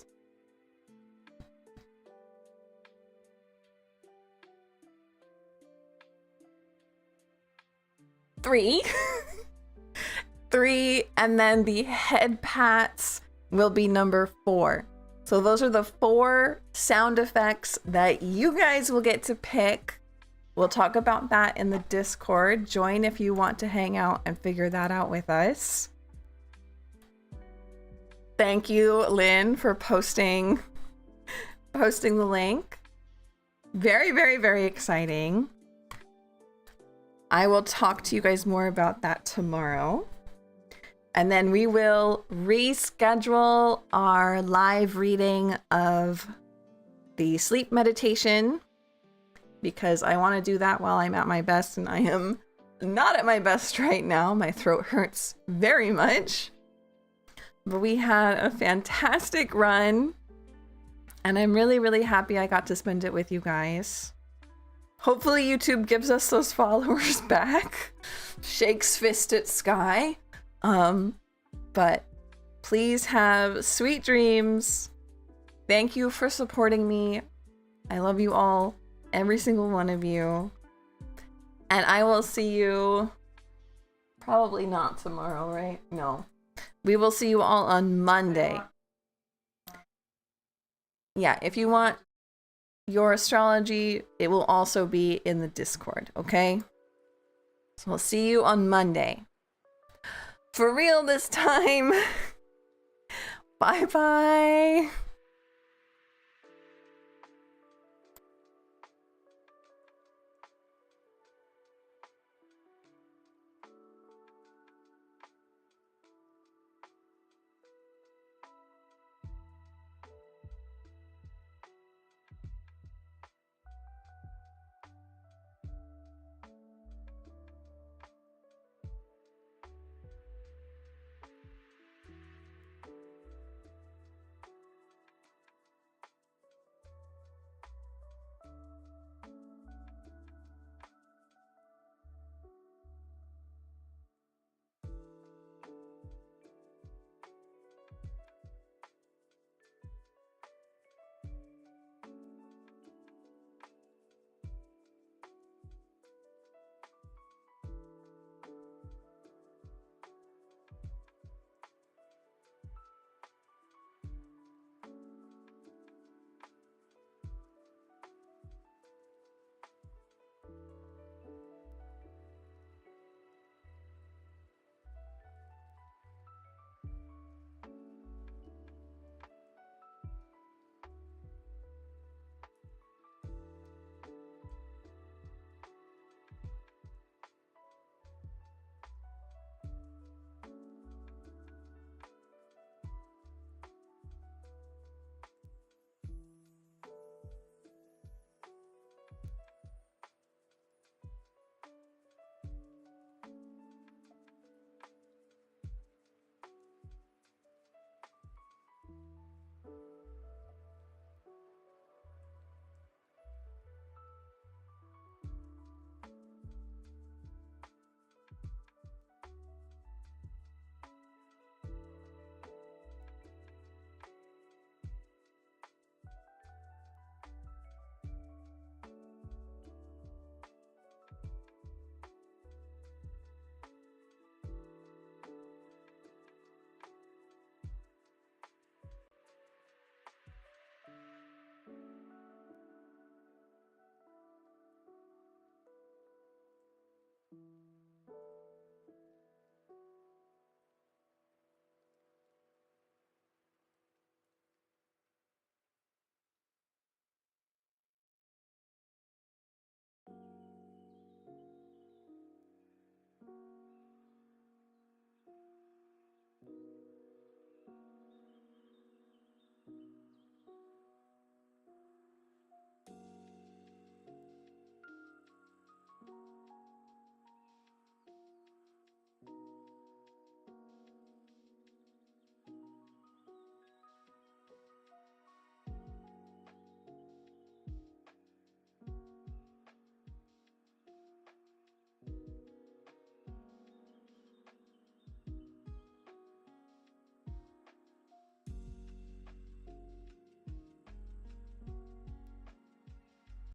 3. 3, and then the head pats will be number 4. So those are the 4 sound effects that you guys will get to pick. We'll talk about that in the Discord. Join if you want to hang out and figure that out with us. Thank you, Lynn, for posting the link. Very, very, very exciting. I will talk to you guys more about that tomorrow. And then we will reschedule our live reading of the sleep meditation because I want to do that while I'm at my best, and I am not at my best right now. My throat hurts very much. But we had a fantastic run, and I'm really, really happy I got to spend it with you guys. Hopefully YouTube gives us those followers back. Shakes fist at Sky. But please have sweet dreams. Thank you for supporting me. I love you all, every single one of you. And I will see you probably not tomorrow, right? No. We will see you all on Monday. Yeah, if you want your astrology, it will also be in the Discord, okay? So we'll see you on Monday. For real this time. Bye-bye.